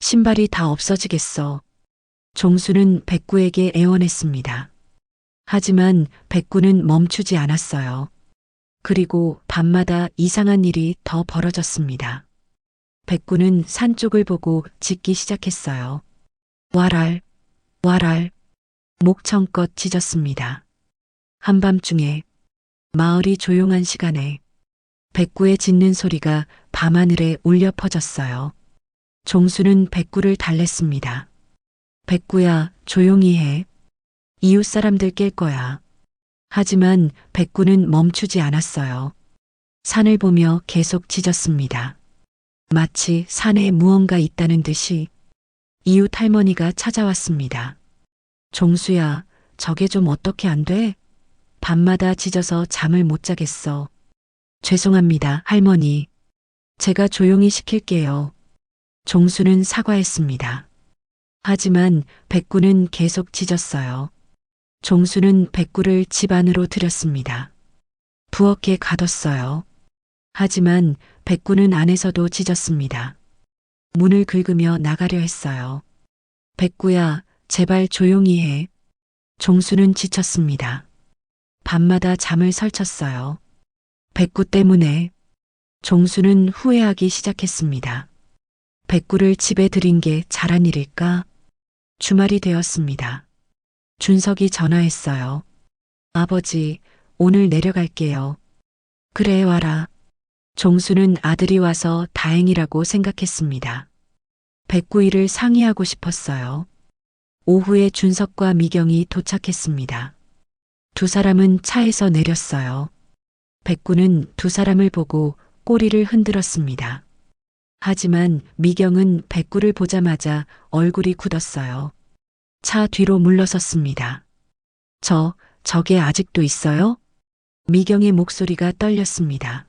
신발이 다 없어지겠어. 종수는 백구에게 애원했습니다. 하지만 백구는 멈추지 않았어요. 그리고 밤마다 이상한 일이 더 벌어졌습니다. 백구는 산 쪽을 보고 짖기 시작했어요. 와랄, 와랄, 목청껏 짖었습니다. 한밤중에, 마을이 조용한 시간에 백구의 짖는 소리가 밤하늘에 울려 퍼졌어요. 종수는 백구를 달랬습니다. 백구야, 조용히 해. 이웃 사람들 깰 거야. 하지만 백구는 멈추지 않았어요. 산을 보며 계속 짖었습니다. 마치 산에 무언가 있다는 듯이. 이웃 할머니가 찾아왔습니다. 종수야, 저게 좀 어떻게 안 돼? 밤마다 짖어서 잠을 못 자겠어. 죄송합니다, 할머니. 제가 조용히 시킬게요. 종수는 사과했습니다. 하지만 백구는 계속 짖었어요. 종수는 백구를 집 안으로 들였습니다. 부엌에 가뒀어요. 하지만 백구는 안에서도 짖었습니다. 문을 긁으며 나가려 했어요. 백구야, 제발 조용히 해. 종수는 지쳤습니다. 밤마다 잠을 설쳤어요. 백구 때문에. 종수는 후회하기 시작했습니다. 백구를 집에 들인 게 잘한 일일까? 주말이 되었습니다. 준석이 전화했어요. 아버지, 오늘 내려갈게요. 그래, 와라. 종수는 아들이 와서 다행이라고 생각했습니다. 백구 일을 상의하고 싶었어요. 오후에 준석과 미경이 도착했습니다. 두 사람은 차에서 내렸어요. 백구는 두 사람을 보고 꼬리를 흔들었습니다. 하지만 미경은 백구를 보자마자 얼굴이 굳었어요. 차 뒤로 물러섰습니다. 저게 아직도 있어요? 미경의 목소리가 떨렸습니다.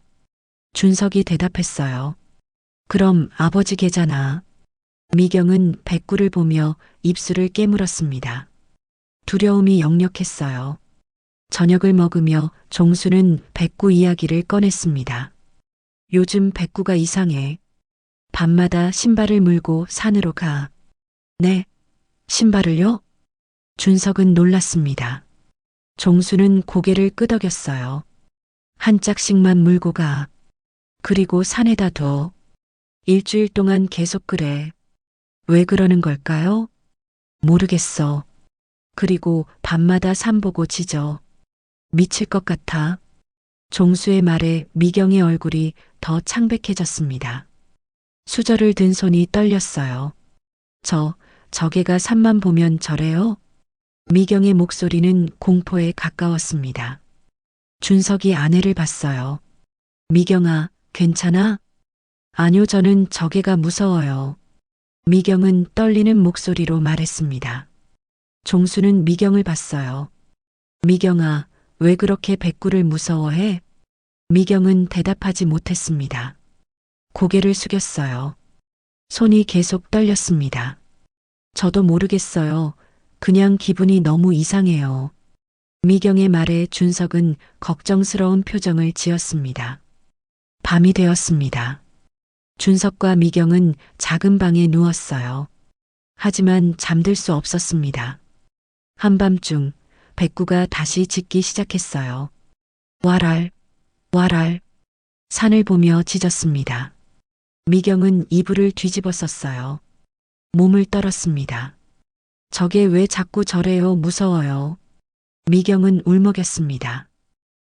준석이 대답했어요. 그럼 아버지 계잖아. 미경은 백구를 보며 입술을 깨물었습니다. 두려움이 역력했어요. 저녁을 먹으며 종수는 백구 이야기를 꺼냈습니다. 요즘 백구가 이상해. 밤마다 신발을 물고 산으로 가. 네, 신발을요? 준석은 놀랐습니다. 종수는 고개를 끄덕였어요. 한 짝씩만 물고 가. 그리고 산에다 둬. 일주일 동안 계속 그래. 왜 그러는 걸까요? 모르겠어. 그리고 밤마다 산 보고 짖어. 미칠 것 같아. 종수의 말에 미경의 얼굴이 더 창백해졌습니다. 수저를 든 손이 떨렸어요. 저게가 산만 보면 저래요? 미경의 목소리는 공포에 가까웠습니다. 준석이 아내를 봤어요. 미경아, 괜찮아? 아니요, 저는 저게가 무서워요. 미경은 떨리는 목소리로 말했습니다. 종수는 미경을 봤어요. 미경아, 왜 그렇게 백구를 무서워해? 미경은 대답하지 못했습니다. 고개를 숙였어요. 손이 계속 떨렸습니다. 저도 모르겠어요. 그냥 기분이 너무 이상해요. 미경의 말에 준석은 걱정스러운 표정을 지었습니다. 밤이 되었습니다. 준석과 미경은 작은 방에 누웠어요. 하지만 잠들 수 없었습니다. 한밤중 백구가 다시 짖기 시작했어요. 와랄, 와랄. 산을 보며 짖었습니다. 미경은 이불을 뒤집어 썼어요. 몸을 떨었습니다. 저게 왜 자꾸 저래요? 무서워요. 미경은 울먹였습니다.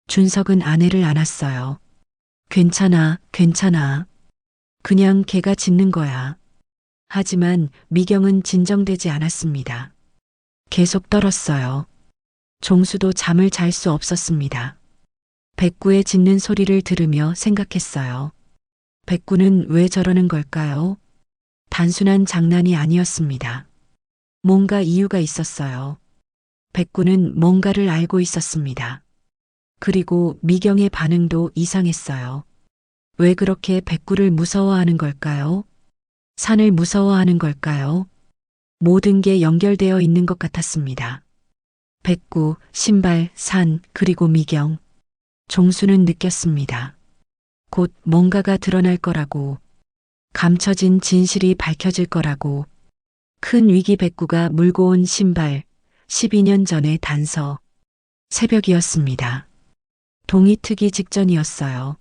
준석은 아내를 안았어요. 괜찮아, 괜찮아. 그냥 걔가 짖는 거야. 하지만 미경은 진정되지 않았습니다. 계속 떨었어요. 종수도 잠을 잘 수 없었습니다. 백구의 짖는 소리를 들으며 생각했어요. 백구는 왜 저러는 걸까요? 단순한 장난이 아니었습니다. 뭔가 이유가 있었어요. 백구는 뭔가를 알고 있었습니다. 그리고 미경의 반응도 이상했어요. 왜 그렇게 백구를 무서워하는 걸까요? 산을 무서워하는 걸까요? 모든 게 연결되어 있는 것 같았습니다. 백구, 신발, 산, 그리고 미경. 종수는 느꼈습니다. 곧 뭔가가 드러날 거라고, 감춰진 진실이 밝혀질 거라고. 큰 위기 백구가 물고 온 신발, 12년 전의 단서. 새벽이었습니다. 동이 트기 직전이었어요.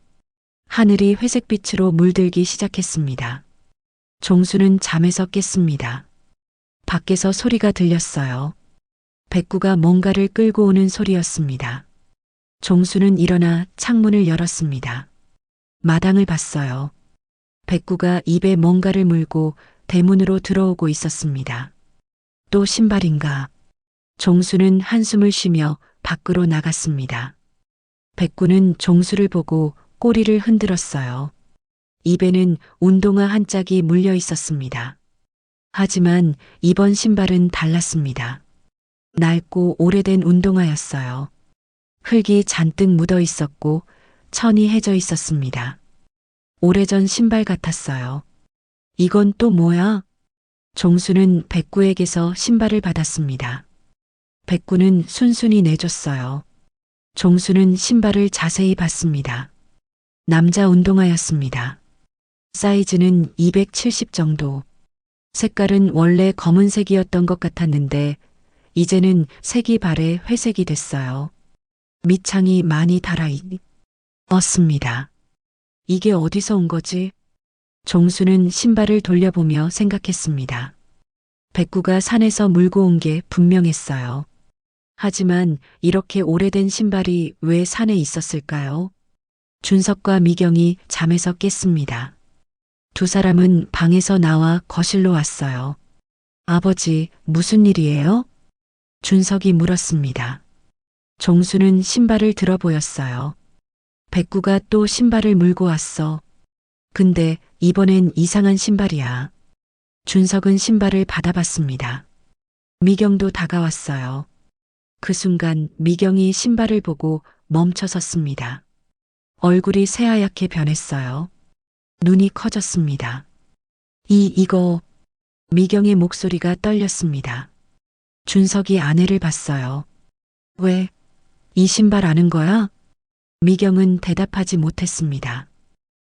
하늘이 회색빛으로 물들기 시작했습니다. 종수는 잠에서 깼습니다. 밖에서 소리가 들렸어요. 백구가 뭔가를 끌고 오는 소리였습니다. 종수는 일어나 창문을 열었습니다. 마당을 봤어요. 백구가 입에 뭔가를 물고 대문으로 들어오고 있었습니다. 또 신발인가? 종수는 한숨을 쉬며 밖으로 나갔습니다. 백구는 종수를 보고 꼬리를 흔들었어요. 입에는 운동화 한 짝이 물려 있었습니다. 하지만 이번 신발은 달랐습니다. 낡고 오래된 운동화였어요. 흙이 잔뜩 묻어 있었고 천이 해져 있었습니다. 오래전 신발 같았어요. 이건 또 뭐야? 종수는 백구에게서 신발을 받았습니다. 백구는 순순히 내줬어요. 종수는 신발을 자세히 봤습니다. 남자 운동화였습니다. 사이즈는 270 정도. 색깔은 원래 검은색이었던 것 같았는데 이제는 색이 바래 회색이 됐어요. 밑창이 많이 달아있었습니다. 이게 어디서 온 거지? 종수는 신발을 돌려보며 생각했습니다. 백구가 산에서 물고 온 게 분명했어요. 하지만 이렇게 오래된 신발이 왜 산에 있었을까요? 준석과 미경이 잠에서 깼습니다. 두 사람은 방에서 나와 거실로 왔어요. 아버지, 무슨 일이에요? 준석이 물었습니다. 종수는 신발을 들어 보였어요. 백구가 또 신발을 물고 왔어. 근데 이번엔 이상한 신발이야. 준석은 신발을 받아봤습니다. 미경도 다가왔어요. 그 순간 미경이 신발을 보고 멈춰 섰습니다. 얼굴이 새하얗게 변했어요. 눈이 커졌습니다. 이거. 미경의 목소리가 떨렸습니다. 준석이 아내를 봤어요. 왜? 이 신발 아는 거야? 미경은 대답하지 못했습니다.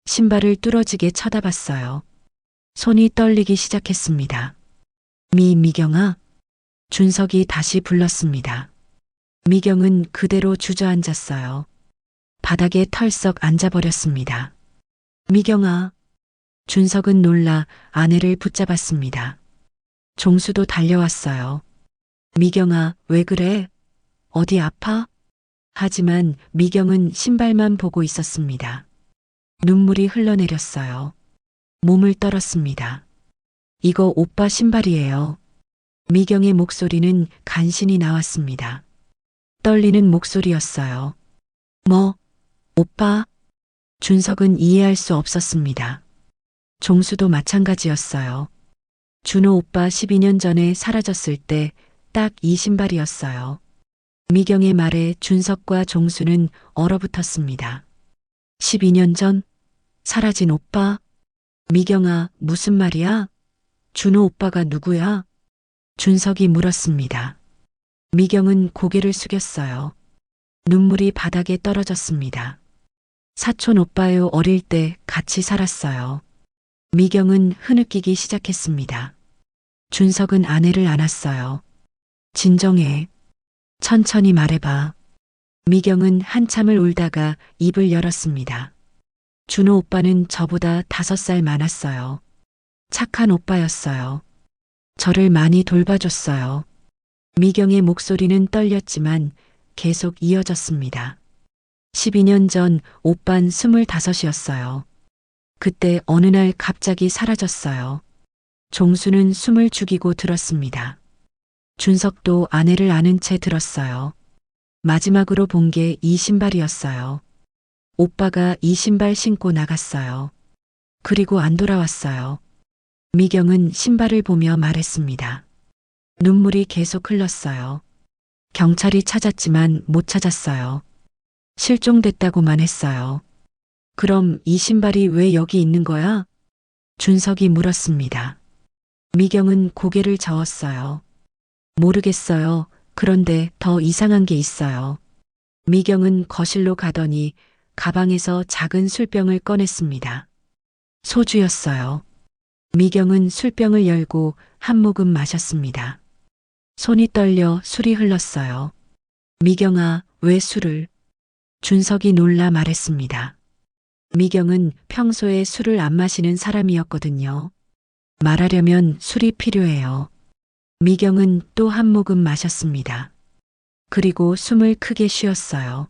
신발을 뚫어지게 쳐다봤어요. 손이 떨리기 시작했습니다. 미경아? 준석이 다시 불렀습니다. 미경은 그대로 주저앉았어요. 바닥에 털썩 앉아버렸습니다. 미경아. 준석은 놀라 아내를 붙잡았습니다. 종수도 달려왔어요. 미경아, 왜 그래? 어디 아파? 하지만 미경은 신발만 보고 있었습니다. 눈물이 흘러내렸어요. 몸을 떨었습니다. 이거 오빠 신발이에요. 미경의 목소리는 간신히 나왔습니다. 떨리는 목소리였어요. 뭐, 오빠? 준석은 이해할 수 없었습니다. 종수도 마찬가지였어요. 준호 오빠 12년 전에 사라졌을 때 딱 이 신발이었어요. 미경의 말에 준석과 종수는 얼어붙었습니다. 12년 전? 사라진 오빠? 미경아, 무슨 말이야? 준호 오빠가 누구야? 준석이 물었습니다. 미경은 고개를 숙였어요. 눈물이 바닥에 떨어졌습니다. 사촌 오빠요, 어릴 때 같이 살았어요. 미경은 흐느끼기 시작했습니다. 준석은 아내를 안았어요. 진정해. 천천히 말해봐. 미경은 한참을 울다가 입을 열었습니다. 준호 오빠는 저보다 5살 많았어요. 착한 오빠였어요. 저를 많이 돌봐줬어요. 미경의 목소리는 떨렸지만 계속 이어졌습니다. 12년 전 오빤 25이었어요. 그때 어느 날 갑자기 사라졌어요. 종수는 숨을 죽이고 들었습니다. 준석도 아내를 아는 채 들었어요. 마지막으로 본 게 이 신발이었어요. 오빠가 이 신발 신고 나갔어요. 그리고 안 돌아왔어요. 미경은 신발을 보며 말했습니다. 눈물이 계속 흘렀어요. 경찰이 찾았지만 못 찾았어요. 실종됐다고만 했어요. 그럼 이 신발이 왜 여기 있는 거야? 준석이 물었습니다. 미경은 고개를 저었어요. 모르겠어요. 그런데 더 이상한 게 있어요. 미경은 거실로 가더니 가방에서 작은 술병을 꺼냈습니다. 소주였어요. 미경은 술병을 열고 한 모금 마셨습니다. 손이 떨려 술이 흘렀어요. 미경아, 왜 술을? 준석이 놀라 말했습니다. 미경은 평소에 술을 안 마시는 사람이었거든요. 말하려면 술이 필요해요. 미경은 또 한 모금 마셨습니다. 그리고 숨을 크게 쉬었어요.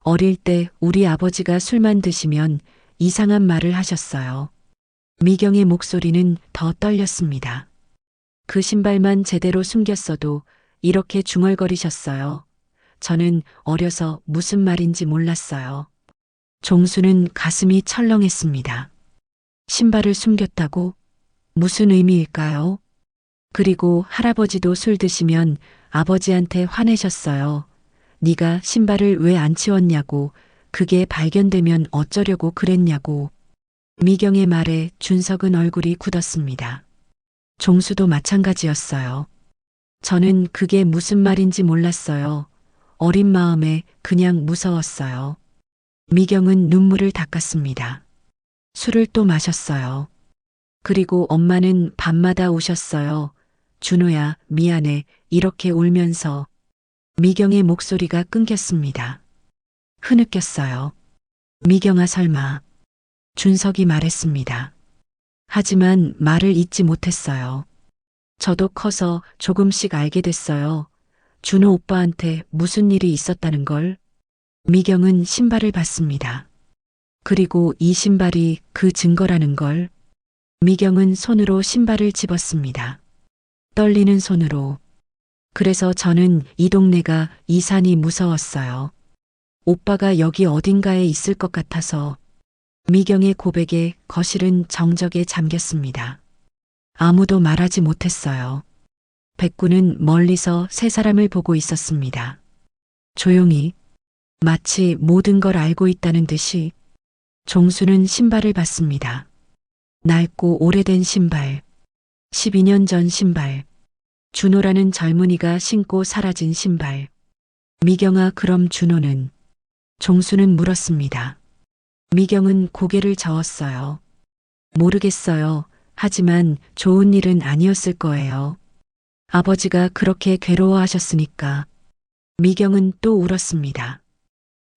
어릴 때 우리 아버지가 술만 드시면 이상한 말을 하셨어요. 미경의 목소리는 더 떨렸습니다. 그 신발만 제대로 숨겼어도 이렇게 중얼거리셨어요. 저는 어려서 무슨 말인지 몰랐어요. 종수는 가슴이 철렁했습니다. 신발을 숨겼다고? 무슨 의미일까요? 그리고 할아버지도 술 드시면 아버지한테 화내셨어요. 네가 신발을 왜 안 치웠냐고, 그게 발견되면 어쩌려고 그랬냐고. 미경의 말에 준석은 얼굴이 굳었습니다. 종수도 마찬가지였어요. 저는 그게 무슨 말인지 몰랐어요. 어린 마음에 그냥 무서웠어요. 미경은 눈물을 닦았습니다. 술을 또 마셨어요. 그리고 엄마는 밤마다 오셨어요. 준호야, 미안해. 이렇게 울면서. 미경의 목소리가 끊겼습니다. 흐느꼈어요. 미경아, 설마. 준석이 말했습니다. 하지만 말을 잇지 못했어요. 저도 커서 조금씩 알게 됐어요. 준호 오빠한테 무슨 일이 있었다는 걸. 미경은 신발을 봤습니다. 그리고 이 신발이 그 증거라는 걸. 미경은 손으로 신발을 집었습니다. 떨리는 손으로. 그래서 저는 이 동네가 이 산이 무서웠어요. 오빠가 여기 어딘가에 있을 것 같아서. 미경의 고백에 거실은 정적에 잠겼습니다. 아무도 말하지 못했어요. 백구는 멀리서 세 사람을 보고 있었습니다. 조용히, 마치 모든 걸 알고 있다는 듯이. 종수는 신발을 봤습니다. 낡고 오래된 신발. 12년 전 신발. 준호라는 젊은이가 신고 사라진 신발. 미경아, 그럼 준호는? 종수는 물었습니다. 미경은 고개를 저었어요. 모르겠어요. 하지만 좋은 일은 아니었을 거예요. 아버지가 그렇게 괴로워하셨으니까. 미경은 또 울었습니다.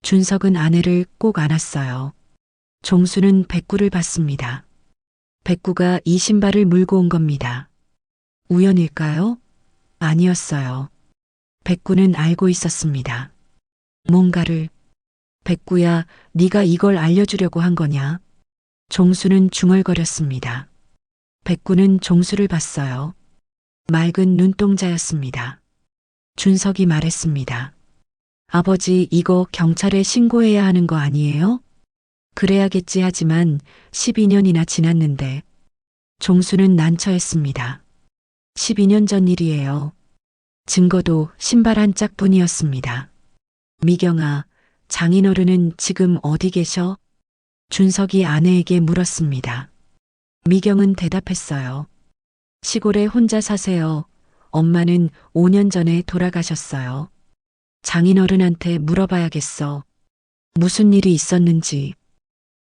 준석은 아내를 꼭 안았어요. 종수는 백구를 봤습니다. 백구가 이 신발을 물고 온 겁니다. 우연일까요? 아니었어요. 백구는 알고 있었습니다. 뭔가를. 백구야, 네가 이걸 알려주려고 한 거냐? 종수는 중얼거렸습니다. 백구는 종수를 봤어요. 맑은 눈동자였습니다. 준석이 말했습니다. 아버지, 이거 경찰에 신고해야 하는 거 아니에요? 그래야겠지 하지만 12년이나 지났는데. 종수는 난처했습니다. 12년 전 일이에요. 증거도 신발 한 짝뿐이었습니다. 미경아, 장인어른은 지금 어디 계셔? 준석이 아내에게 물었습니다. 미경은 대답했어요. 시골에 혼자 사세요. 엄마는 5년 전에 돌아가셨어요. 장인어른한테 물어봐야겠어. 무슨 일이 있었는지.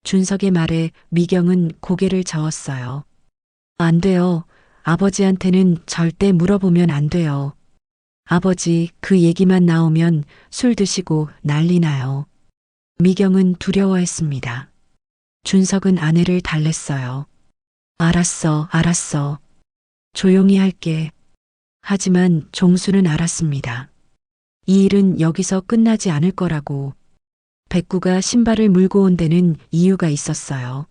준석의 말에 미경은 고개를 저었어요. 안 돼요. 아버지한테는 절대 물어보면 안 돼요. 아버지, 그 얘기만 나오면 술 드시고 난리 나요. 미경은 두려워했습니다. 준석은 아내를 달랬어요. 알았어, 알았어. 조용히 할게. 하지만 종수는 알았습니다. 이 일은 여기서 끝나지 않을 거라고. 백구가 신발을 물고 온 데는 이유가 있었어요.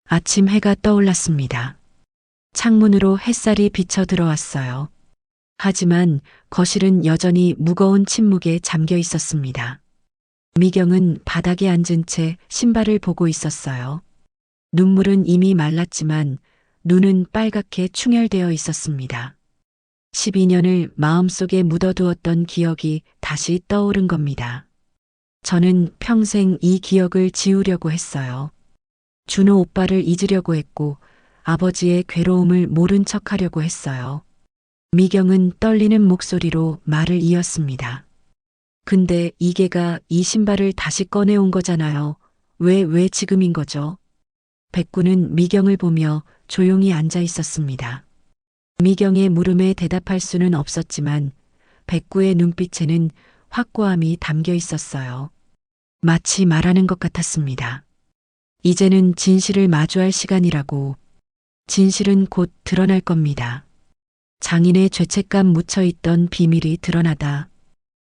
아침 해가 떠올랐습니다. 창문으로 햇살이 비쳐 들어왔어요. 하지만 거실은 여전히 무거운 침묵에 잠겨 있었습니다. 미경은 바닥에 앉은 채 신발을 보고 있었어요. 눈물은 이미 말랐지만 눈은 빨갛게 충혈되어 있었습니다. 12년을 마음속에 묻어두었던 기억이 다시 떠오른 겁니다. 저는 평생 이 기억을 지우려고 했어요. 준호 오빠를 잊으려고 했고 아버지의 괴로움을 모른 척하려고 했어요. 미경은 떨리는 목소리로 말을 이었습니다. 근데 이게가 이 신발을 다시 꺼내온 거잖아요. 왜 지금인 거죠? 백구는 미경을 보며 조용히 앉아 있었습니다. 미경의 물음에 대답할 수는 없었지만 백구의 눈빛에는 확고함이 담겨 있었어요. 마치 말하는 것 같았습니다. 이제는 진실을 마주할 시간이라고. 진실은 곧 드러날 겁니다. 장인의 죄책감 묻혀있던 비밀이 드러나다.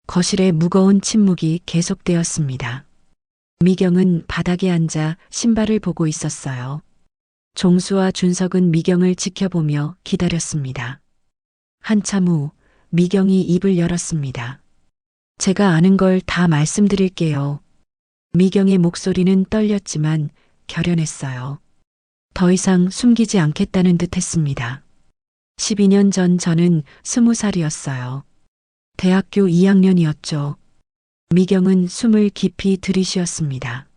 거실의 무거운 침묵이 계속되었습니다. 미경은 바닥에 앉아 신발을 보고 있었어요. 종수와 준석은 미경을 지켜보며 기다렸습니다. 한참 후 미경이 입을 열었습니다. 제가 아는 걸 다 말씀드릴게요. 미경의 목소리는 떨렸지만 결연했어요. 더 이상 숨기지 않겠다는 듯 했습니다. 12년 전 저는 20살이었어요. 대학교 2학년이었죠. 미경은 숨을 깊이 들이쉬었습니다.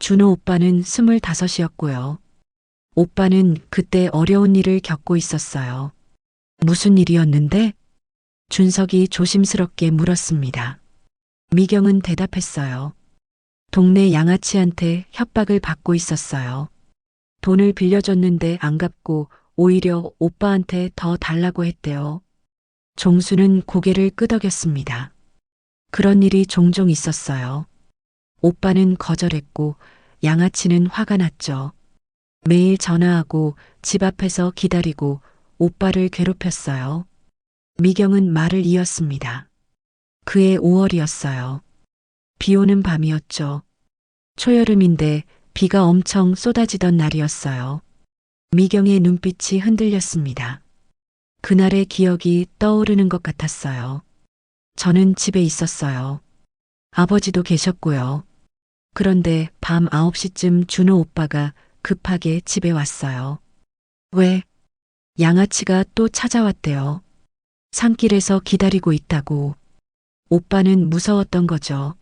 준호 오빠는 25이었고요. 오빠는 그때 어려운 일을 겪고 있었어요. 무슨 일이었는데? 준석이 조심스럽게 물었습니다. 미경은 대답했어요. 동네 양아치한테 협박을 받고 있었어요. 돈을 빌려줬는데 안 갚고 오히려 오빠한테 더 달라고 했대요. 종수는 고개를 끄덕였습니다. 그런 일이 종종 있었어요. 오빠는 거절했고 양아치는 화가 났죠. 매일 전화하고 집 앞에서 기다리고 오빠를 괴롭혔어요. 미경은 말을 이었습니다. 그해 5월이었어요. 비 오는 밤이었죠. 초여름인데 비가 엄청 쏟아지던 날이었어요. 미경의 눈빛이 흔들렸습니다. 그날의 기억이 떠오르는 것 같았어요. 저는 집에 있었어요. 아버지도 계셨고요. 그런데 밤 9시쯤 준호 오빠가 급하게 집에 왔어요. 왜? 양아치가 또 찾아왔대요. 산길에서 기다리고 있다고. 오빠는 무서웠던 거죠.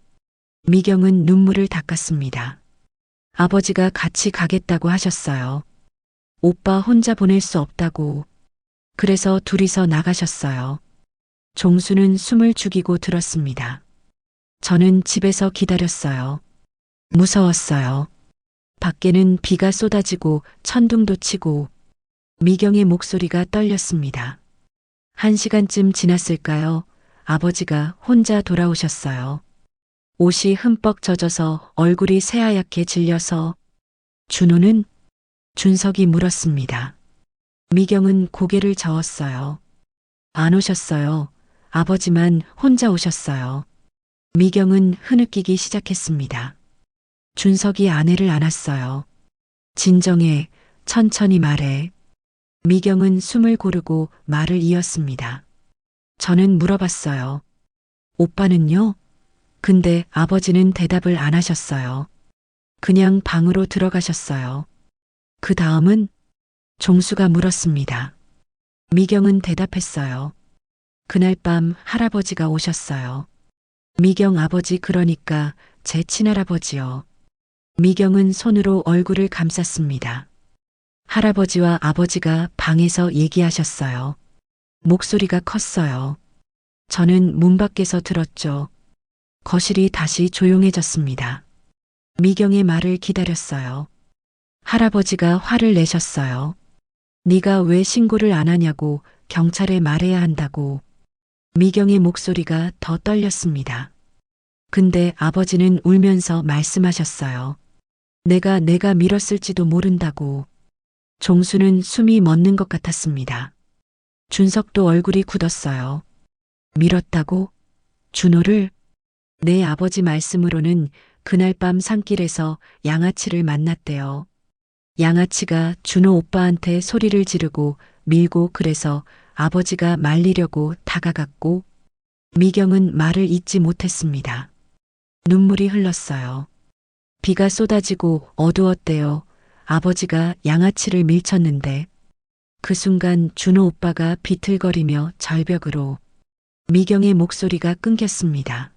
미경은 눈물을 닦았습니다. 아버지가 같이 가겠다고 하셨어요. 오빠 혼자 보낼 수 없다고. 그래서 둘이서 나가셨어요. 종수는 숨을 죽이고 들었습니다. 저는 집에서 기다렸어요. 무서웠어요. 밖에는 비가 쏟아지고 천둥도 치고 미경의 목소리가 떨렸습니다. 1시간쯤 지났을까요? 아버지가 혼자 돌아오셨어요. 옷이 흠뻑 젖어서 얼굴이 새하얗게 질려서 준호는? 준석이 물었습니다. 미경은 고개를 저었어요. 안 오셨어요. 아버지만 혼자 오셨어요. 미경은 흐느끼기 시작했습니다. 준석이 아내를 안았어요. 진정해, 천천히 말해. 미경은 숨을 고르고 말을 이었습니다. 저는 물어봤어요. 오빠는요? 근데 아버지는 대답을 안 하셨어요. 그냥 방으로 들어가셨어요. 그 다음은? 종수가 물었습니다. 미경은 대답했어요. 그날 밤 할아버지가 오셨어요. 미경 아버지 그러니까 제 친할아버지요. 미경은 손으로 얼굴을 감쌌습니다. 할아버지와 아버지가 방에서 얘기하셨어요. 목소리가 컸어요. 저는 문 밖에서 들었죠. 거실이 다시 조용해졌습니다. 미경의 말을 기다렸어요. 할아버지가 화를 내셨어요. 네가 왜 신고를 안 하냐고 경찰에 말해야 한다고. 미경의 목소리가 더 떨렸습니다. 근데 아버지는 울면서 말씀하셨어요. 내가 밀었을지도 모른다고. 종수는 숨이 멎는 것 같았습니다. 준석도 얼굴이 굳었어요. 밀었다고? 준호를? 내 아버지 말씀으로는 그날 밤 산길에서 양아치를 만났대요. 양아치가 준호 오빠한테 소리를 지르고 밀고 그래서 아버지가 말리려고 다가갔고 미경은 말을 잇지 못했습니다. 눈물이 흘렀어요. 비가 쏟아지고 어두웠대요. 아버지가 양아치를 밀쳤는데 그 순간 준호 오빠가 비틀거리며 절벽으로. 미경의 목소리가 끊겼습니다.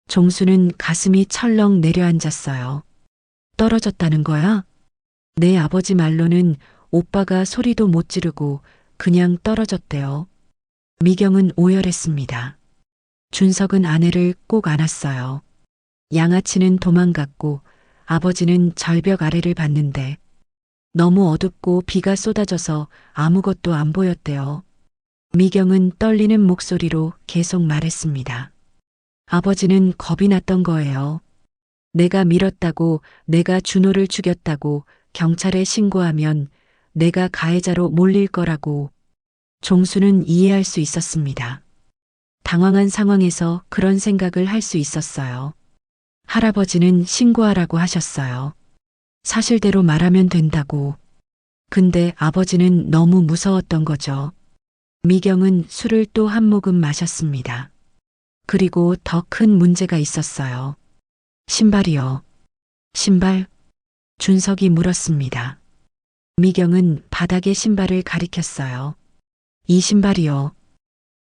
종수는 가슴이 철렁 내려앉았어요. 떨어졌다는 거야? 내 아버지 말로는 오빠가 소리도 못 지르고 그냥 떨어졌대요. 미경은 오열했습니다. 준석은 아내를 꼭 안았어요. 양아치는 도망갔고 아버지는 절벽 아래를 봤는데 너무 어둡고 비가 쏟아져서 아무것도 안 보였대요. 미경은 떨리는 목소리로 계속 말했습니다. 아버지는 겁이 났던 거예요. 내가 밀었다고, 내가 준호를 죽였다고 경찰에 신고하면 내가 가해자로 몰릴 거라고. 종수는 이해할 수 있었습니다. 당황한 상황에서 그런 생각을 할 수 있었어요. 할아버지는 신고하라고 하셨어요. 사실대로 말하면 된다고. 근데 아버지는 너무 무서웠던 거죠. 미경은 술을 또 한 모금 마셨습니다. 그리고 더 큰 문제가 있었어요. 신발이요. 신발? 준석이 물었습니다. 미경은 바닥에 신발을 가리켰어요. 이 신발이요.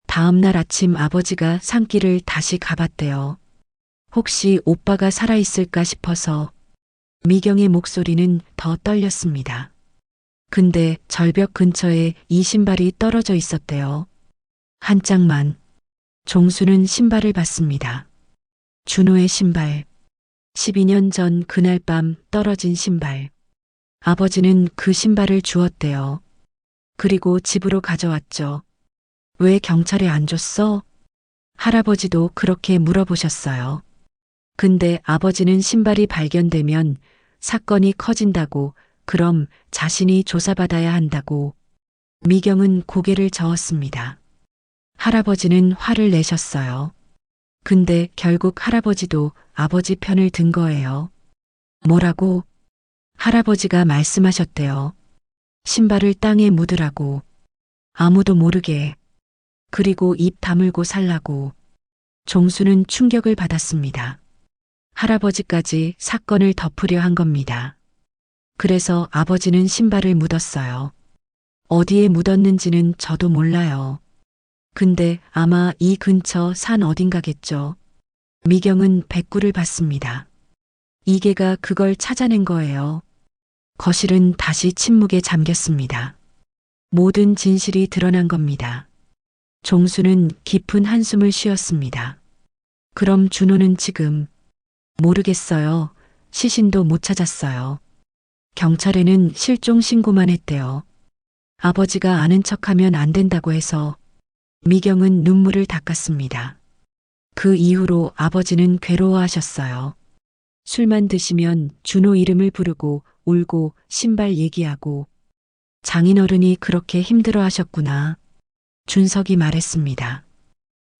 다음 날 아침 아버지가 산길을 다시 가봤대요. 혹시 오빠가 살아있을까 싶어서. 미경의 목소리는 더 떨렸습니다. 근데 절벽 근처에 이 신발이 떨어져 있었대요. 한 짝만. 종수는 신발을 봤습니다. 준호의 신발. 12년 전 그날 밤 떨어진 신발. 아버지는 그 신발을 주었대요. 그리고 집으로 가져왔죠. 왜 경찰에 안 줬어? 할아버지도 그렇게 물어보셨어요. 근데 아버지는 신발이 발견되면 사건이 커진다고, 그럼 자신이 조사받아야 한다고. 미경은 고개를 저었습니다. 할아버지는 화를 내셨어요. 근데 결국 할아버지도 아버지 편을 든 거예요. 뭐라고? 할아버지가 말씀하셨대요. 신발을 땅에 묻으라고. 아무도 모르게. 그리고 입 다물고 살라고. 종수는 충격을 받았습니다. 할아버지까지 사건을 덮으려 한 겁니다. 그래서 아버지는 신발을 묻었어요. 어디에 묻었는지는 저도 몰라요. 근데 아마 이 근처 산 어딘가겠죠. 미경은 백구를 봤습니다. 이계가 그걸 찾아낸 거예요. 거실은 다시 침묵에 잠겼습니다. 모든 진실이 드러난 겁니다. 종수는 깊은 한숨을 쉬었습니다. 그럼 준호는 지금? 모르겠어요. 시신도 못 찾았어요. 경찰에는 실종 신고만 했대요. 아버지가 아는 척하면 안 된다고 해서. 미경은 눈물을 닦았습니다. 그 이후로 아버지는 괴로워하셨어요. 술만 드시면 준호 이름을 부르고 울고 신발 얘기하고 장인어른이 그렇게 힘들어 하셨구나. 준석이 말했습니다.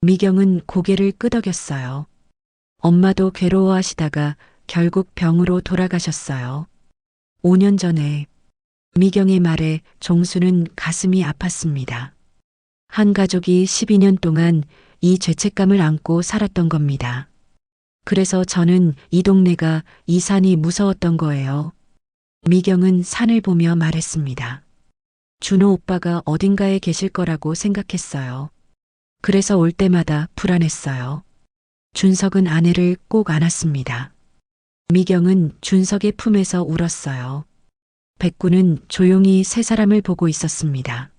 미경은 고개를 끄덕였어요. 엄마도 괴로워하시다가 결국 병으로 돌아가셨어요. 5년 전에 미경의 말에 종수는 가슴이 아팠습니다. 한 가족이 12년 동안 이 죄책감을 안고 살았던 겁니다. 그래서 저는 이 동네가 이 산이 무서웠던 거예요. 미경은 산을 보며 말했습니다. 준호 오빠가 어딘가에 계실 거라고 생각했어요. 그래서 올 때마다 불안했어요. 준석은 아내를 꼭 안았습니다. 미경은 준석의 품에서 울었어요. 백구는 조용히 세 사람을 보고 있었습니다.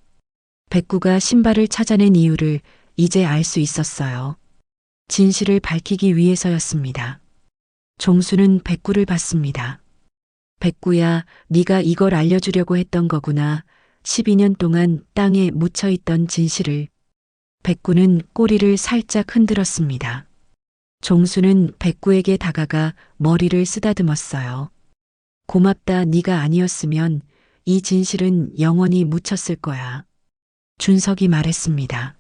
백구가 신발을 찾아낸 이유를 이제 알 수 있었어요. 진실을 밝히기 위해서였습니다. 종수는 백구를 봤습니다. 백구야, 네가 이걸 알려주려고 했던 거구나. 12년 동안 땅에 묻혀있던 진실을. 백구는 꼬리를 살짝 흔들었습니다. 종수는 백구에게 다가가 머리를 쓰다듬었어요. 고맙다. 네가 아니었으면 이 진실은 영원히 묻혔을 거야. 준석이 말했습니다.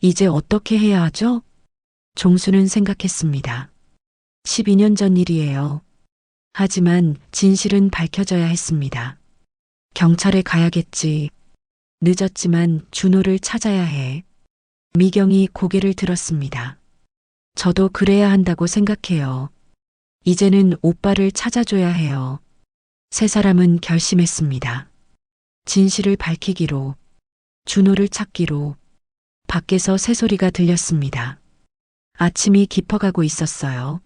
이제 어떻게 해야 하죠? 종수는 생각했습니다. 12년 전 일이에요. 하지만 진실은 밝혀져야 했습니다. 경찰에 가야겠지. 늦었지만 준호를 찾아야 해. 미경이 고개를 들었습니다. 저도 그래야 한다고 생각해요. 이제는 오빠를 찾아줘야 해요. 세 사람은 결심했습니다. 진실을 밝히기로, 준호를 찾기로. 밖에서 새소리가 들렸습니다. 아침이 깊어가고 있었어요.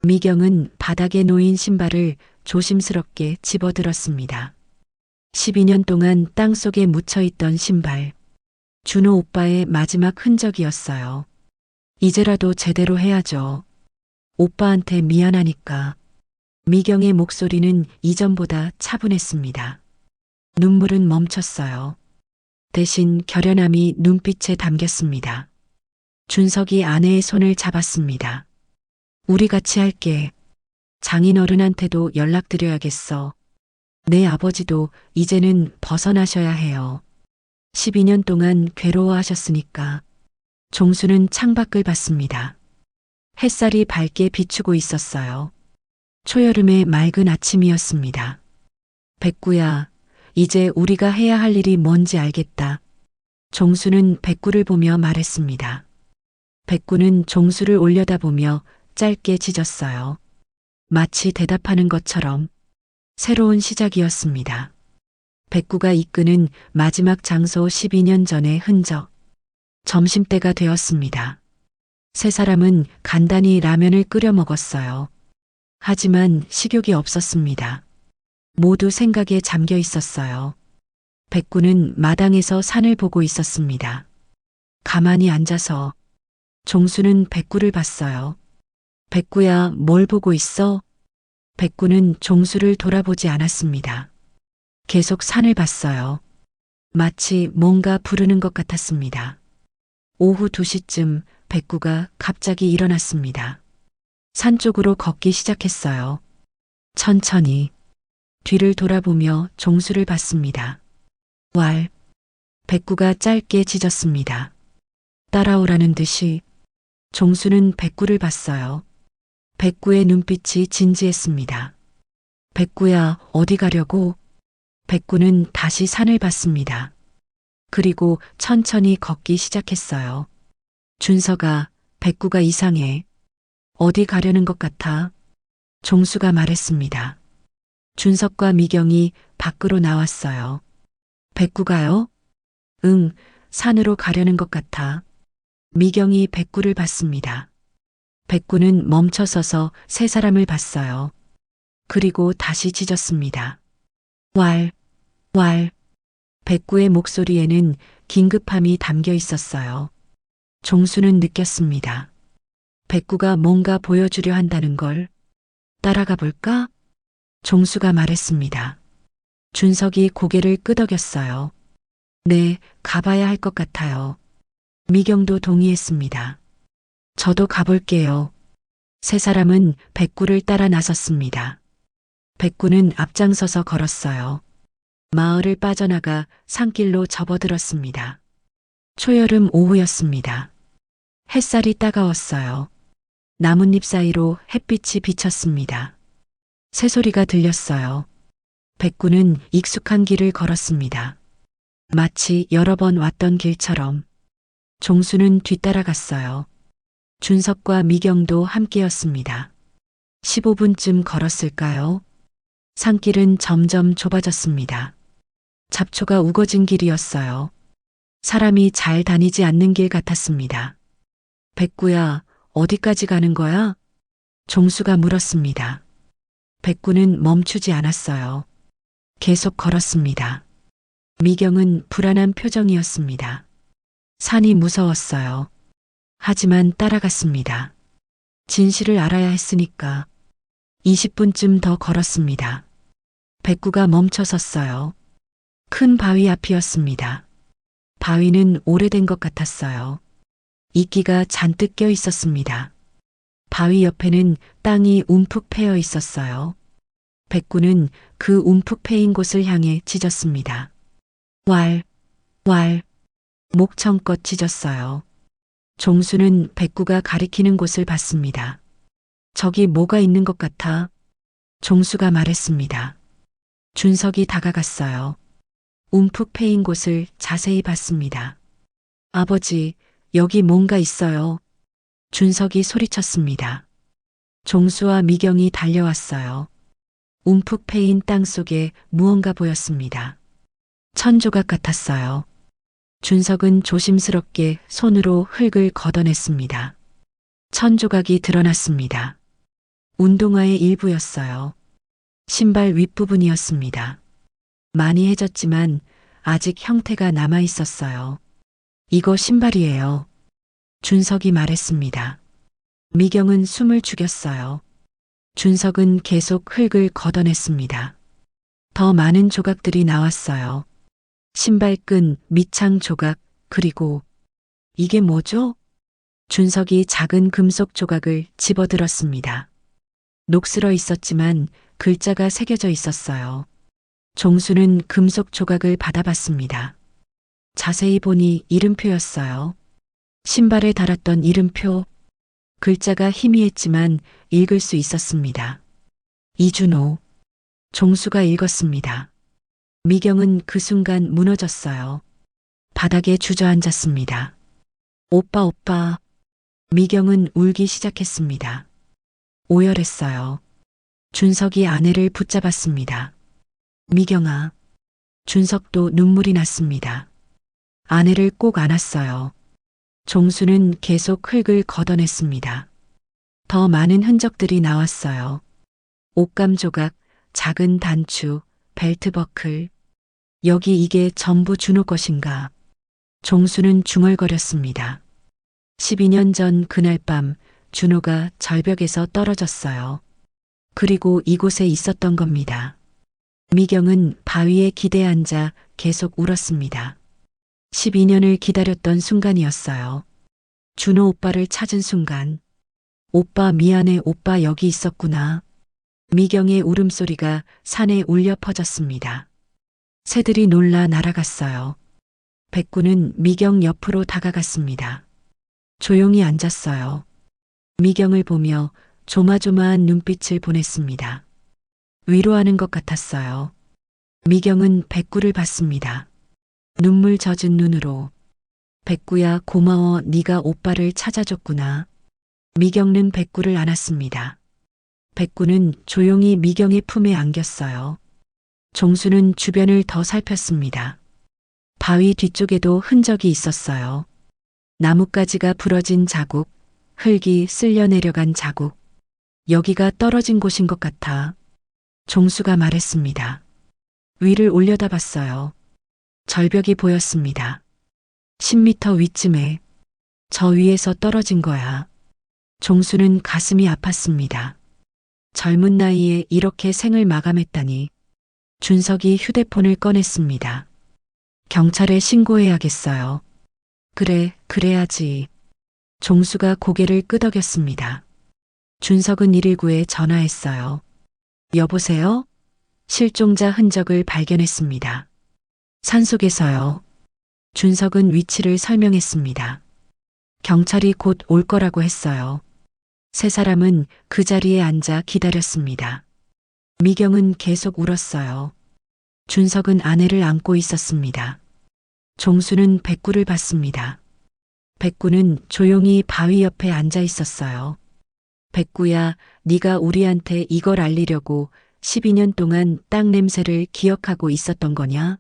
미경은 바닥에 놓인 신발을 조심스럽게 집어들었습니다. 12년 동안 땅속에 묻혀있던 신발. 준호 오빠의 마지막 흔적이었어요. 이제라도 제대로 해야죠. 오빠한테 미안하니까. 미경의 목소리는 이전보다 차분했습니다. 눈물은 멈췄어요. 대신 결연함이 눈빛에 담겼습니다. 준석이 아내의 손을 잡았습니다. 우리 같이 할게. 장인어른한테도 연락드려야겠어. 내 아버지도 이제는 벗어나셔야 해요. 12년 동안 괴로워하셨으니까. 종수는 창밖을 봤습니다. 햇살이 밝게 비추고 있었어요. 초여름의 맑은 아침이었습니다. 백구야, 이제 우리가 해야 할 일이 뭔지 알겠다. 종수는 백구를 보며 말했습니다. 백구는 종수를 올려다보며 짧게 짖었어요. 마치 대답하는 것처럼. 새로운 시작이었습니다. 백구가 이끄는 마지막 장소 12년 전의 흔적. 점심때가 되었습니다. 세 사람은 간단히 라면을 끓여 먹었어요. 하지만 식욕이 없었습니다. 모두 생각에 잠겨 있었어요. 백구는 마당에서 산을 보고 있었습니다. 가만히 앉아서. 종수는 백구를 봤어요. 백구야, 뭘 보고 있어? 백구는 종수를 돌아보지 않았습니다. 계속 산을 봤어요. 마치 뭔가 부르는 것 같았습니다. 오후 2시쯤 백구가 갑자기 일어났습니다. 산 쪽으로 걷기 시작했어요. 천천히. 뒤를 돌아보며 종수를 봤습니다. 왈. 백구가 짧게 짖었습니다. 따라오라는 듯이. 종수는 백구를 봤어요. 백구의 눈빛이 진지했습니다. 백구야, 어디 가려고? 백구는 다시 산을 봤습니다. 그리고 천천히 걷기 시작했어요. 준서가, 백구가 이상해. 어디 가려는 것 같아? 종수가 말했습니다. 준석과 미경이 밖으로 나왔어요. 백구가요? 응, 산으로 가려는 것 같아. 미경이 백구를 봤습니다. 백구는 멈춰서서 세 사람을 봤어요. 그리고 다시 짖었습니다. 왈, 왈. 백구의 목소리에는 긴급함이 담겨 있었어요. 종수는 느꼈습니다. 백구가 뭔가 보여주려 한다는 걸. 따라가 볼까? 종수가 말했습니다. 준석이 고개를 끄덕였어요. 네, 가봐야 할 것 같아요. 미경도 동의했습니다. 저도 가볼게요. 세 사람은 백구를 따라 나섰습니다. 백구는 앞장서서 걸었어요. 마을을 빠져나가 산길로 접어들었습니다. 초여름 오후였습니다. 햇살이 따가웠어요. 나뭇잎 사이로 햇빛이 비쳤습니다. 새소리가 들렸어요. 백구는 익숙한 길을 걸었습니다. 마치 여러 번 왔던 길처럼. 종수는 뒤따라갔어요. 준석과 미경도 함께였습니다. 15분쯤 걸었을까요? 산길은 점점 좁아졌습니다. 잡초가 우거진 길이었어요. 사람이 잘 다니지 않는 길 같았습니다. 백구야, 어디까지 가는 거야? 종수가 물었습니다. 백구는 멈추지 않았어요. 계속 걸었습니다. 미경은 불안한 표정이었습니다. 산이 무서웠어요. 하지만 따라갔습니다. 진실을 알아야 했으니까. 20분쯤 더 걸었습니다. 백구가 멈춰 섰어요. 큰 바위 앞이었습니다. 바위는 오래된 것 같았어요. 이끼가 잔뜩 껴 있었습니다. 바위 옆에는 땅이 움푹 패여 있었어요. 백구는 그 움푹 패인 곳을 향해 짖었습니다. 왈, 왈, 목청껏 짖었어요. 종수는 백구가 가리키는 곳을 봤습니다. 저기 뭐가 있는 것 같아? 종수가 말했습니다. 준석이 다가갔어요. 움푹 패인 곳을 자세히 봤습니다. 아버지, 여기 뭔가 있어요. 준석이 소리쳤습니다. 종수와 미경이 달려왔어요. 움푹 패인 땅 속에 무언가 보였습니다. 천조각 같았어요. 준석은 조심스럽게 손으로 흙을 걷어냈습니다. 천조각이 드러났습니다. 운동화의 일부였어요. 신발 윗부분이었습니다. 많이 해졌지만 아직 형태가 남아 있었어요. 이거 신발이에요. 준석이 말했습니다. 미경은 숨을 죽였어요. 준석은 계속 흙을 걷어냈습니다. 더 많은 조각들이 나왔어요. 신발끈, 밑창 조각, 그리고 이게 뭐죠? 준석이 작은 금속 조각을 집어들었습니다. 녹슬어 있었지만 글자가 새겨져 있었어요. 종수는 금속 조각을 받아봤습니다. 자세히 보니 이름표였어요. 신발에 달았던 이름표. 글자가 희미했지만 읽을 수 있었습니다. 이준호. 종수가 읽었습니다. 미경은 그 순간 무너졌어요. 바닥에 주저앉았습니다. 오빠, 오빠. 미경은 울기 시작했습니다. 오열했어요. 준석이 아내를 붙잡았습니다. 미경아. 준석도 눈물이 났습니다. 아내를 꼭 안았어요. 종수는 계속 흙을 걷어냈습니다. 더 많은 흔적들이 나왔어요. 옷감 조각, 작은 단추, 벨트 버클. 여기 이게 전부 준호 것인가? 종수는 중얼거렸습니다. 12년 전 그날 밤 준호가 절벽에서 떨어졌어요. 그리고 이곳에 있었던 겁니다. 미경은 바위에 기대 앉아 계속 울었습니다. 12년을 기다렸던 순간이었어요. 준호 오빠를 찾은 순간. 오빠 미안해, 오빠 여기 있었구나. 미경의 울음소리가 산에 울려 퍼졌습니다. 새들이 놀라 날아갔어요. 백구는 미경 옆으로 다가갔습니다. 조용히 앉았어요. 미경을 보며 조마조마한 눈빛을 보냈습니다. 위로하는 것 같았어요. 미경은 백구를 봤습니다. 눈물 젖은 눈으로. 백구야, 고마워. 네가 오빠를 찾아줬구나. 미경은 백구를 안았습니다. 백구는 조용히 미경의 품에 안겼어요. 종수는 주변을 더 살폈습니다. 바위 뒤쪽에도 흔적이 있었어요. 나뭇가지가 부러진 자국, 흙이 쓸려 내려간 자국. 여기가 떨어진 곳인 것 같아. 종수가 말했습니다. 위를 올려다봤어요. 절벽이 보였습니다. 10m 위쯤에. 저 위에서 떨어진 거야. 종수는 가슴이 아팠습니다. 젊은 나이에 이렇게 생을 마감했다니. 준석이 휴대폰을 꺼냈습니다. 경찰에 신고해야겠어요. 그래, 그래야지. 종수가 고개를 끄덕였습니다. 준석은 119에 전화했어요. 여보세요? 실종자 흔적을 발견했습니다. 산속에서요. 준석은 위치를 설명했습니다. 경찰이 곧 올 거라고 했어요. 세 사람은 그 자리에 앉아 기다렸습니다. 미경은 계속 울었어요. 준석은 아내를 안고 있었습니다. 종수는 백구를 봤습니다. 백구는 조용히 바위 옆에 앉아 있었어요. 백구야, 네가 우리한테 이걸 알리려고 12년 동안 땅 냄새를 기억하고 있었던 거냐?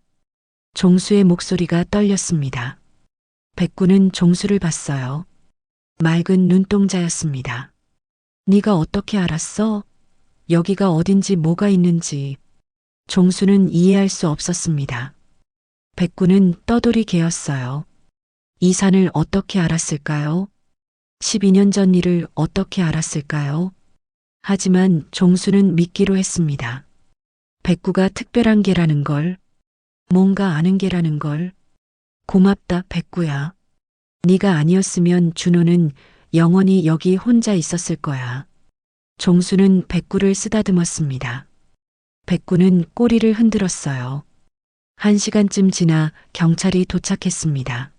종수의 목소리가 떨렸습니다. 백구는 종수를 봤어요. 맑은 눈동자였습니다. 네가 어떻게 알았어? 여기가 어딘지 뭐가 있는지. 종수는 이해할 수 없었습니다. 백구는 떠돌이 개였어요. 이 산을 어떻게 알았을까요? 12년 전 일을 어떻게 알았을까요? 하지만 종수는 믿기로 했습니다. 백구가 특별한 개라는 걸, 뭔가 아는 개라는 걸. 고맙다, 백구야. 네가 아니었으면 준호는 영원히 여기 혼자 있었을 거야. 종수는 백구를 쓰다듬었습니다. 백구는 꼬리를 흔들었어요. 1시간쯤 지나 경찰이 도착했습니다.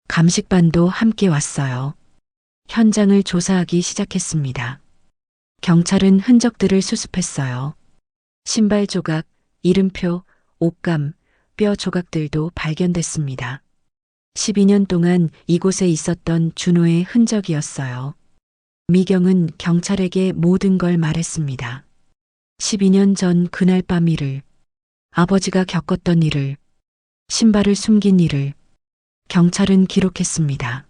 감식반도 함께 왔어요. 현장을 조사하기 시작했습니다. 경찰은 흔적들을 수습했어요. 신발 조각, 이름표, 옷감, 뼈 조각들도 발견됐습니다. 12년 동안 이곳에 있었던 준호의 흔적이었어요. 미경은 경찰에게 모든 걸 말했습니다. 12년 전 그날 밤 일을, 아버지가 겪었던 일을, 신발을 숨긴 일을 경찰은 기록했습니다.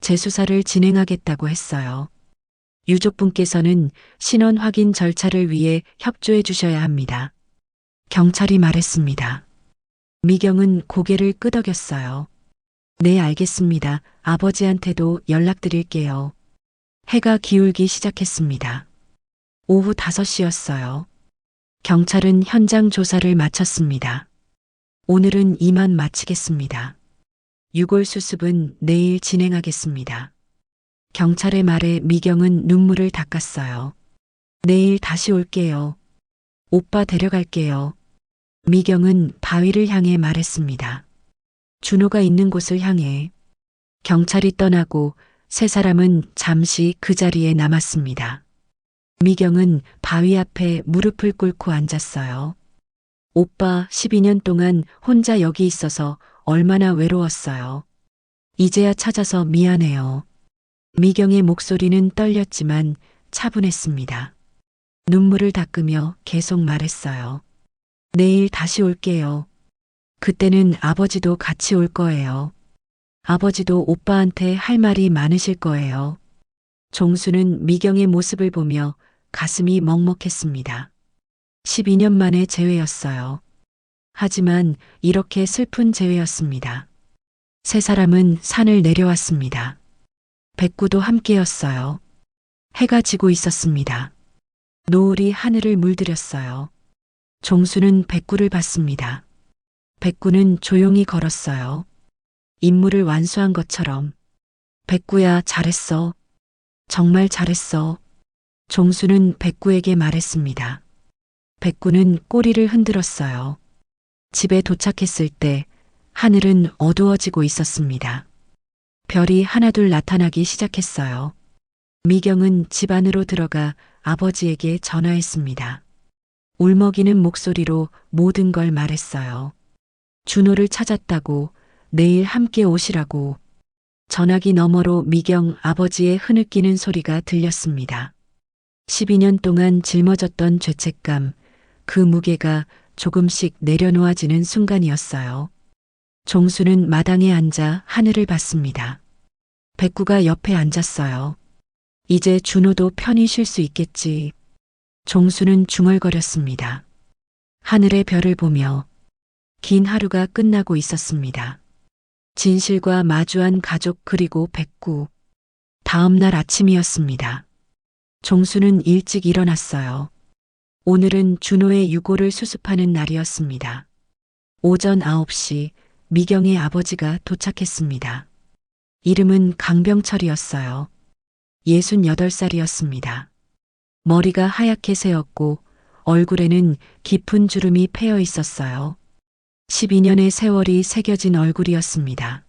재수사를 진행하겠다고 했어요. 유족분께서는 신원 확인 절차를 위해 협조해 주셔야 합니다. 경찰이 말했습니다. 미경은 고개를 끄덕였어요. 네, 알겠습니다. 아버지한테도 연락드릴게요. 해가 기울기 시작했습니다. 오후 5시였어요. 경찰은 현장 조사를 마쳤습니다. 오늘은 이만 마치겠습니다. 유골 수습은 내일 진행하겠습니다. 경찰의 말에 미경은 눈물을 닦았어요. 내일 다시 올게요. 오빠 데려갈게요. 미경은 바위를 향해 말했습니다. 준호가 있는 곳을 향해. 경찰이 떠나고 세 사람은 잠시 그 자리에 남았습니다. 미경은 바위 앞에 무릎을 꿇고 앉았어요. 오빠 12년 동안 혼자 여기 있어서 얼마나 외로웠어요. 이제야 찾아서 미안해요. 미경의 목소리는 떨렸지만 차분했습니다. 눈물을 닦으며 계속 말했어요. 내일 다시 올게요. 그때는 아버지도 같이 올 거예요. 아버지도 오빠한테 할 말이 많으실 거예요. 종수는 미경의 모습을 보며 가슴이 먹먹했습니다. 12년 만의 재회였어요. 하지만 이렇게 슬픈 재회였습니다. 세 사람은 산을 내려왔습니다. 백구도 함께였어요. 해가 지고 있었습니다. 노을이 하늘을 물들였어요. 종수는 백구를 봤습니다. 백구는 조용히 걸었어요. 임무를 완수한 것처럼. 백구야, 잘했어. 정말 잘했어. 종수는 백구에게 말했습니다. 백구는 꼬리를 흔들었어요. 집에 도착했을 때 하늘은 어두워지고 있었습니다. 별이 하나둘 나타나기 시작했어요. 미경은 집 안으로 들어가 아버지에게 전화했습니다. 울먹이는 목소리로 모든 걸 말했어요. 준호를 찾았다고, 내일 함께 오시라고. 전화기 너머로 미경 아버지의 흐느끼는 소리가 들렸습니다. 12년 동안 짊어졌던 죄책감, 그 무게가 조금씩 내려놓아지는 순간이었어요. 종수는 마당에 앉아 하늘을 봤습니다. 백구가 옆에 앉았어요. 이제 준호도 편히 쉴 수 있겠지. 종수는 중얼거렸습니다. 하늘의 별을 보며 긴 하루가 끝나고 있었습니다. 진실과 마주한 가족 그리고 백구. 다음 날 아침이었습니다. 종수는 일찍 일어났어요. 오늘은 준호의 유골을 수습하는 날이었습니다. 오전 9시 미경의 아버지가 도착했습니다. 이름은 강병철이었어요. 68살이었습니다. 머리가 하얗게 새었고 얼굴에는 깊은 주름이 패여 있었어요. 12년의 세월이 새겨진 얼굴이었습니다.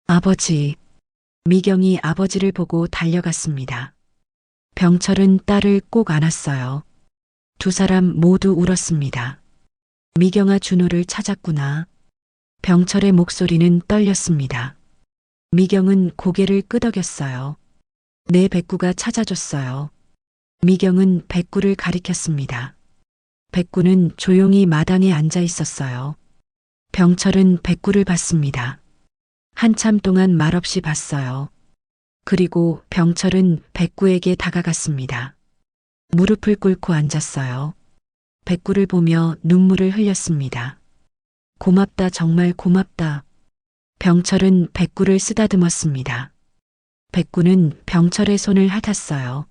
아버지. 미경이 아버지를 보고 달려갔습니다. 병철은 딸을 꼭 안았어요. 두 사람 모두 울었습니다. 미경아, 준호를 찾았구나. 병철의 목소리는 떨렸습니다. 미경은 고개를 끄덕였어요. 내 백구가 찾아줬어요. 미경은 백구를 가리켰습니다. 백구는 조용히 마당에 앉아 있었어요. 병철은 백구를 봤습니다. 한참 동안 말없이 봤어요. 그리고 병철은 백구에게 다가갔습니다. 무릎을 꿇고 앉았어요. 백구를 보며 눈물을 흘렸습니다. 고맙다, 정말 고맙다. 병철은 백구를 쓰다듬었습니다. 백구는 병철의 손을 핥았어요.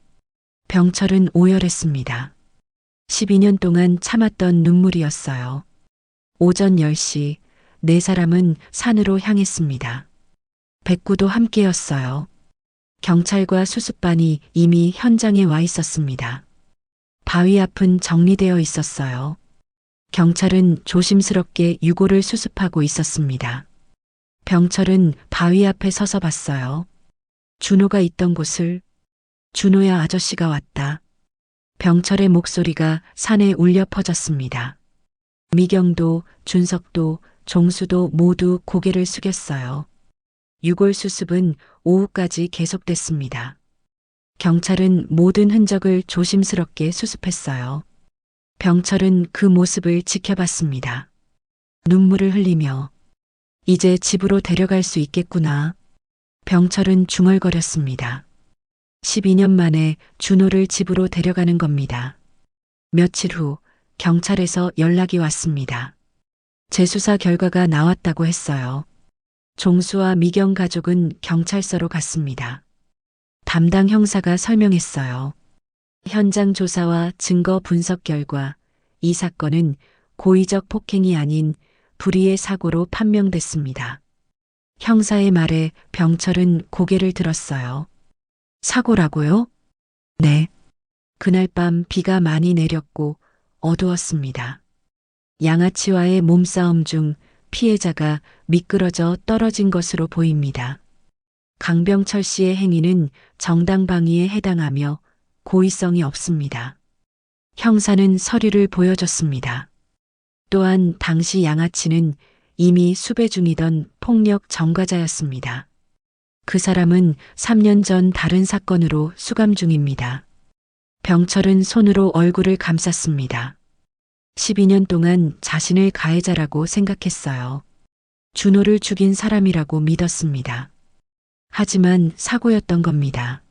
병철은 오열했습니다. 12년 동안 참았던 눈물이었어요. 오전 10시 네 사람은 산으로 향했습니다. 백구도 함께였어요. 경찰과 수습반이 이미 현장에 와 있었습니다. 바위 앞은 정리되어 있었어요. 경찰은 조심스럽게 유골을 수습하고 있었습니다. 병철은 바위 앞에 서서 봤어요. 준호가 있던 곳을. 준호야, 아저씨가 왔다. 병철의 목소리가 산에 울려 퍼졌습니다. 미경도, 준석도, 종수도 모두 고개를 숙였어요. 유골 수습은 오후까지 계속됐습니다. 경찰은 모든 흔적을 조심스럽게 수습했어요. 병철은 그 모습을 지켜봤습니다. 눈물을 흘리며 이제 집으로 데려갈 수 있겠구나. 병철은 중얼거렸습니다. 12년 만에 준호를 집으로 데려가는 겁니다. 며칠 후 경찰에서 연락이 왔습니다. 재수사 결과가 나왔다고 했어요. 종수와 미경 가족은 경찰서로 갔습니다. 담당 형사가 설명했어요. 현장 조사와 증거 분석 결과 이 사건은 고의적 폭행이 아닌 불의의 사고로 판명됐습니다. 형사의 말에 병철은 고개를 들었어요. 사고라고요? 네. 그날 밤 비가 많이 내렸고 어두웠습니다. 양아치와의 몸싸움 중 피해자가 미끄러져 떨어진 것으로 보입니다. 강병철 씨의 행위는 정당방위에 해당하며 고의성이 없습니다. 형사는 서류를 보여줬습니다. 또한 당시 양아치는 이미 수배 중이던 폭력 전과자였습니다. 그 사람은 3년 전 다른 사건으로 수감 중입니다. 병철은 손으로 얼굴을 감쌌습니다. 12년 동안 자신을 가해자라고 생각했어요. 준호를 죽인 사람이라고 믿었습니다. 하지만 사고였던 겁니다.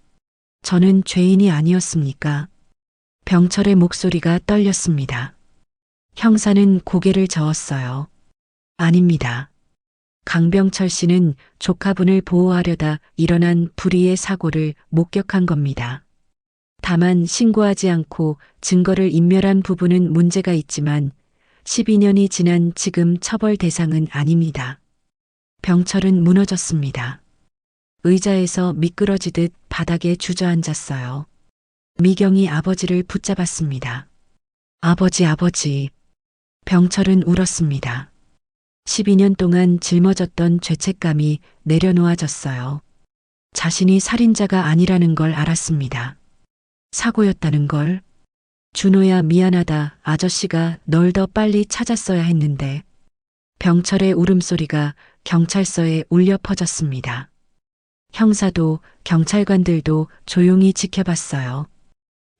저는 죄인이 아니었습니까? 병철의 목소리가 떨렸습니다. 형사는 고개를 저었어요. 아닙니다. 강병철 씨는 조카분을 보호하려다 일어난 불의의 사고를 목격한 겁니다. 다만 신고하지 않고 증거를 인멸한 부분은 문제가 있지만 12년이 지난 지금 처벌 대상은 아닙니다. 병철은 무너졌습니다. 의자에서 미끄러지듯 바닥에 주저앉았어요. 미경이 아버지를 붙잡았습니다. 아버지, 아버지. 병철은 울었습니다. 12년 동안 짊어졌던 죄책감이 내려놓아졌어요. 자신이 살인자가 아니라는 걸 알았습니다. 사고였다는 걸. 준호야, 미안하다. 아저씨가 널 더 빨리 찾았어야 했는데. 병철의 울음소리가 경찰서에 울려 퍼졌습니다. 형사도 경찰관들도 조용히 지켜봤어요.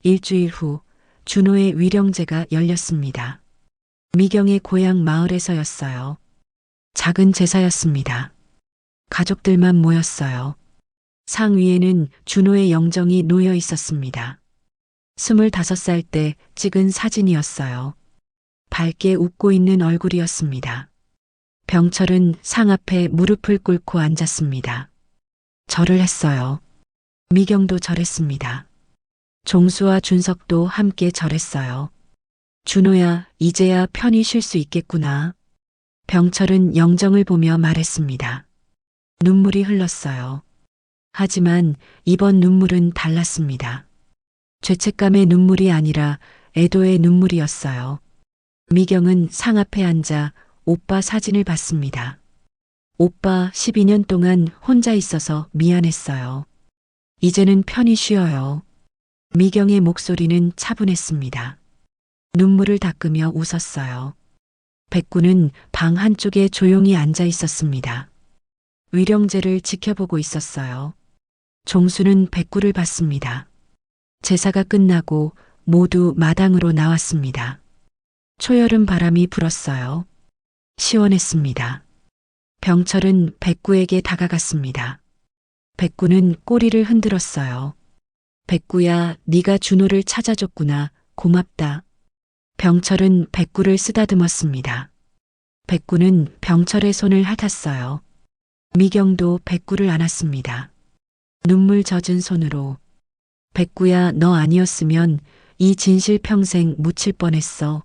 일주일 후 준호의 위령제가 열렸습니다. 미경의 고향 마을에서였어요. 작은 제사였습니다. 가족들만 모였어요. 상 위에는 준호의 영정이 놓여 있었습니다. 25살 때 찍은 사진이었어요. 밝게 웃고 있는 얼굴이었습니다. 병철은 상 앞에 무릎을 꿇고 앉았습니다. 절을 했어요. 미경도 절했습니다. 종수와 준석도 함께 절했어요. 준호야, 이제야 편히 쉴 수 있겠구나. 병철은 영정을 보며 말했습니다. 눈물이 흘렀어요. 하지만 이번 눈물은 달랐습니다. 죄책감의 눈물이 아니라 애도의 눈물이었어요. 미경은 상 앞에 앉아 오빠 사진을 봤습니다. 오빠 12년 동안 혼자 있어서 미안했어요. 이제는 편히 쉬어요. 미경의 목소리는 차분했습니다. 눈물을 닦으며 웃었어요. 백구는 방 한쪽에 조용히 앉아 있었습니다. 위령제를 지켜보고 있었어요. 종수는 백구를 봤습니다. 제사가 끝나고 모두 마당으로 나왔습니다. 초여름 바람이 불었어요. 시원했습니다. 병철은 백구에게 다가갔습니다. 백구는 꼬리를 흔들었어요. 백구야, 네가 준호를 찾아줬구나. 고맙다. 병철은 백구를 쓰다듬었습니다. 백구는 병철의 손을 핥았어요. 미경도 백구를 안았습니다. 눈물 젖은 손으로 백구야, 너 아니었으면 이 진실 평생 묻힐 뻔했어.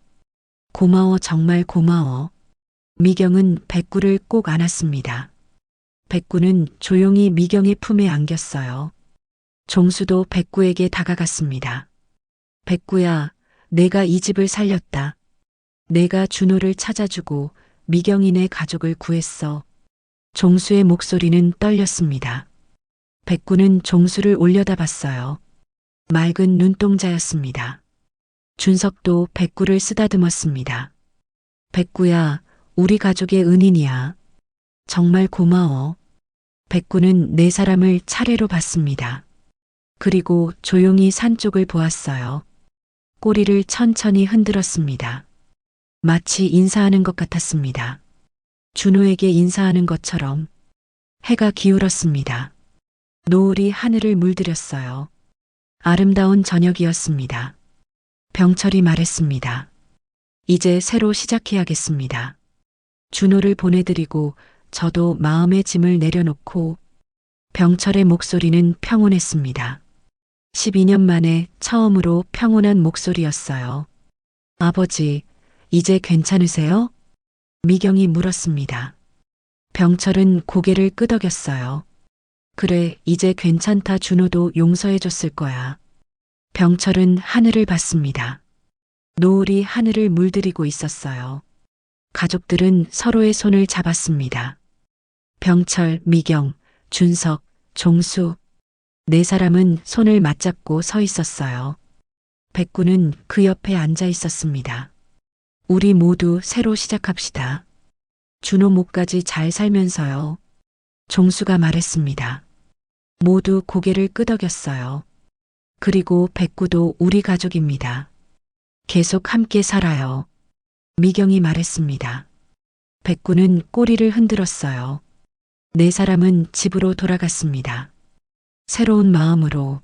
고마워, 정말 고마워. 미경은 백구를 꼭 안았습니다. 백구는 조용히 미경의 품에 안겼어요. 종수도 백구에게 다가갔습니다. 백구야, 내가 이 집을 살렸다. 내가 준호를 찾아주고 미경이네 가족을 구했어. 종수의 목소리는 떨렸습니다. 백구는 종수를 올려다봤어요. 맑은 눈동자였습니다. 준석도 백구를 쓰다듬었습니다. 백구야, 우리 가족의 은인이야. 정말 고마워. 백구는 네 사람을 차례로 봤습니다. 그리고 조용히 산 쪽을 보았어요. 꼬리를 천천히 흔들었습니다. 마치 인사하는 것 같았습니다. 준호에게 인사하는 것처럼. 해가 기울었습니다. 노을이 하늘을 물들였어요. 아름다운 저녁이었습니다. 병철이 말했습니다. 이제 새로 시작해야겠습니다. 준호를 보내드리고 저도 마음의 짐을 내려놓고. 병철의 목소리는 평온했습니다. 12년 만에 처음으로 평온한 목소리였어요. 아버지, 이제 괜찮으세요? 미경이 물었습니다. 병철은 고개를 끄덕였어요. 그래, 이제 괜찮다. 준호도 용서해줬을 거야. 병철은 하늘을 봤습니다. 노을이 하늘을 물들이고 있었어요. 가족들은 서로의 손을 잡았습니다. 병철, 미경, 준석, 종수. 네 사람은 손을 맞잡고 서 있었어요. 백구는 그 옆에 앉아 있었습니다. 우리 모두 새로 시작합시다. 준호 목까지 잘 살면서요. 종수가 말했습니다. 모두 고개를 끄덕였어요. 그리고 백구도 우리 가족입니다. 계속 함께 살아요. 미경이 말했습니다. 백구는 꼬리를 흔들었어요. 네 사람은 집으로 돌아갔습니다. 새로운 마음으로.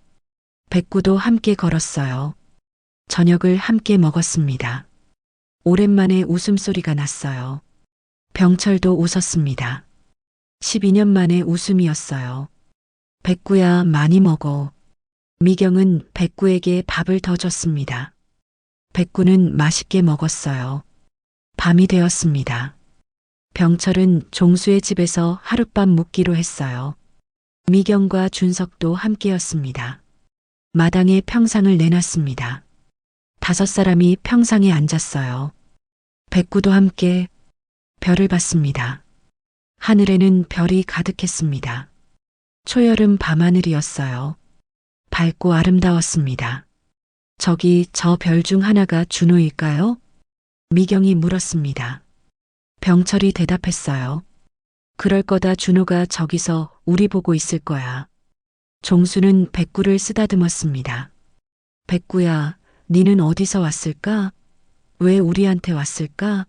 백구도 함께 걸었어요. 저녁을 함께 먹었습니다. 오랜만에 웃음소리가 났어요. 병철도 웃었습니다. 12년 만에 웃음이었어요. 백구야, 많이 먹어. 미경은 백구에게 밥을 더 줬습니다. 백구는 맛있게 먹었어요. 밤이 되었습니다. 병철은 종수의 집에서 하룻밤 묵기로 했어요. 미경과 준석도 함께였습니다. 마당에 평상을 내놨습니다. 5사람이 평상에 앉았어요. 백구도 함께 별을 봤습니다. 하늘에는 별이 가득했습니다. 초여름 밤하늘이었어요. 밝고 아름다웠습니다. 저기 저 별 중 하나가 준호일까요? 미경이 물었습니다. 병철이 대답했어요. 그럴 거다. 준호가 저기서 우리 보고 있을 거야. 종수는 백구를 쓰다듬었습니다. 백구야, 니는 어디서 왔을까? 왜 우리한테 왔을까?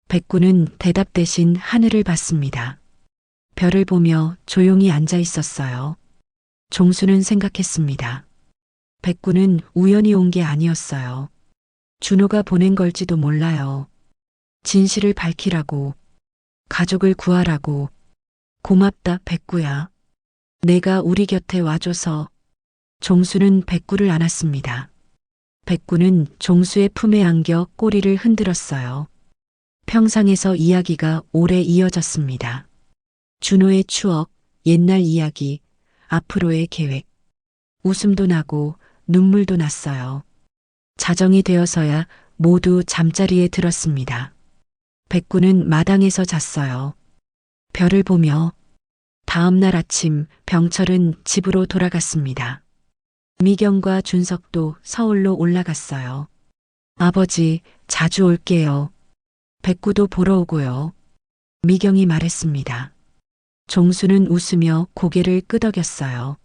백구는 대답 대신 하늘을 봤습니다. 별을 보며 조용히 앉아 있었어요. 종수는 생각했습니다. 백구는 우연히 온 게 아니었어요. 준호가 보낸 걸지도 몰라요. 진실을 밝히라고, 가족을 구하라고. 고맙다, 백구야. 내가 우리 곁에 와줘서. 종수는 백구를 안았습니다. 백구는 종수의 품에 안겨 꼬리를 흔들었어요. 평상에서 이야기가 오래 이어졌습니다. 준호의 추억, 옛날 이야기, 앞으로의 계획. 웃음도 나고 눈물도 났어요. 자정이 되어서야 모두 잠자리에 들었습니다. 백구는 마당에서 잤어요. 별을 보며 다음 날 아침 병철은 집으로 돌아갔습니다. 미경과 준석도 서울로 올라갔어요. 아버지, 자주 올게요. 백구도 보러 오고요. 미경이 말했습니다. 종수는 웃으며 고개를 끄덕였어요.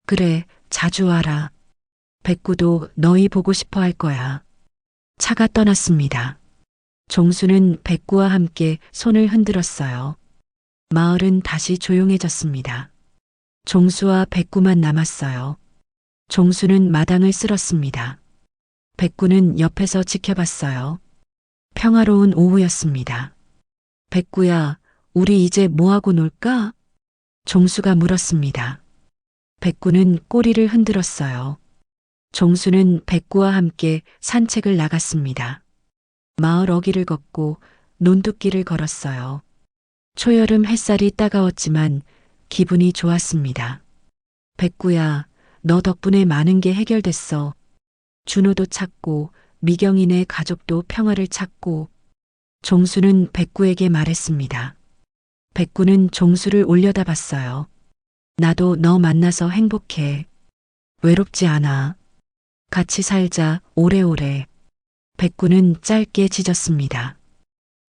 그래, 자주 와라. 백구도 너희 보고 싶어 할 거야. 차가 떠났습니다. 종수는 백구와 함께 손을 흔들었어요. 마을은 다시 조용해졌습니다. 종수와 백구만 남았어요. 종수는 마당을 쓸었습니다. 백구는 옆에서 지켜봤어요. 평화로운 오후였습니다. 백구야, 우리 이제 뭐하고 놀까? 종수가 물었습니다. 백구는 꼬리를 흔들었어요. 종수는 백구와 함께 산책을 나갔습니다. 마을 어귀를 걷고 논두길을 걸었어요. 초여름 햇살이 따가웠지만 기분이 좋았습니다. 백구야, 너 덕분에 많은 게 해결됐어. 준호도 찾고 미경이네 가족도 평화를 찾고. 종수는 백구에게 말했습니다. 백구는 종수를 올려다봤어요. 나도 너 만나서 행복해. 외롭지 않아. 같이 살자, 오래오래. 백구는 짧게 짖었습니다.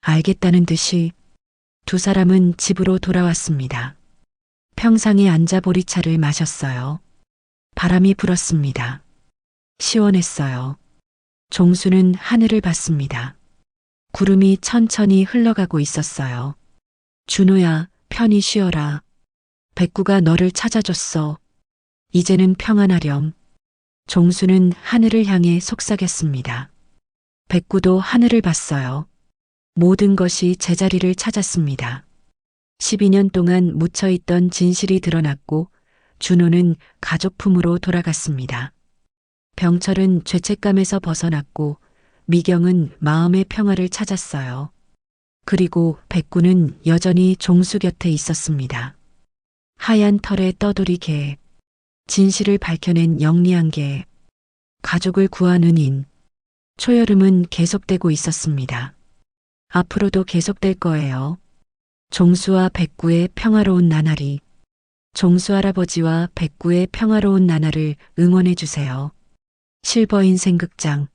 알겠다는 듯이. 두 사람은 집으로 돌아왔습니다. 평상에 앉아 보리차를 마셨어요. 바람이 불었습니다. 시원했어요. 종수는 하늘을 봤습니다. 구름이 천천히 흘러가고 있었어요. 준호야, 편히 쉬어라. 백구가 너를 찾아줬어. 이제는 평안하렴. 종수는 하늘을 향해 속삭였습니다. 백구도 하늘을 봤어요. 모든 것이 제자리를 찾았습니다. 12년 동안 묻혀있던 진실이 드러났고 준호는 가족 품으로 돌아갔습니다. 병철은 죄책감에서 벗어났고 미경은 마음의 평화를 찾았어요. 그리고 백구는 여전히 종수 곁에 있었습니다. 하얀 털에 떠돌이 개, 진실을 밝혀낸 영리한 개, 가족을 구한 은인. 초여름은 계속되고 있었습니다. 앞으로도 계속될 거예요. 종수와 백구의 평화로운 나날이. 종수 할아버지와 백구의 평화로운 나날을 응원해 주세요. 실버인생 극장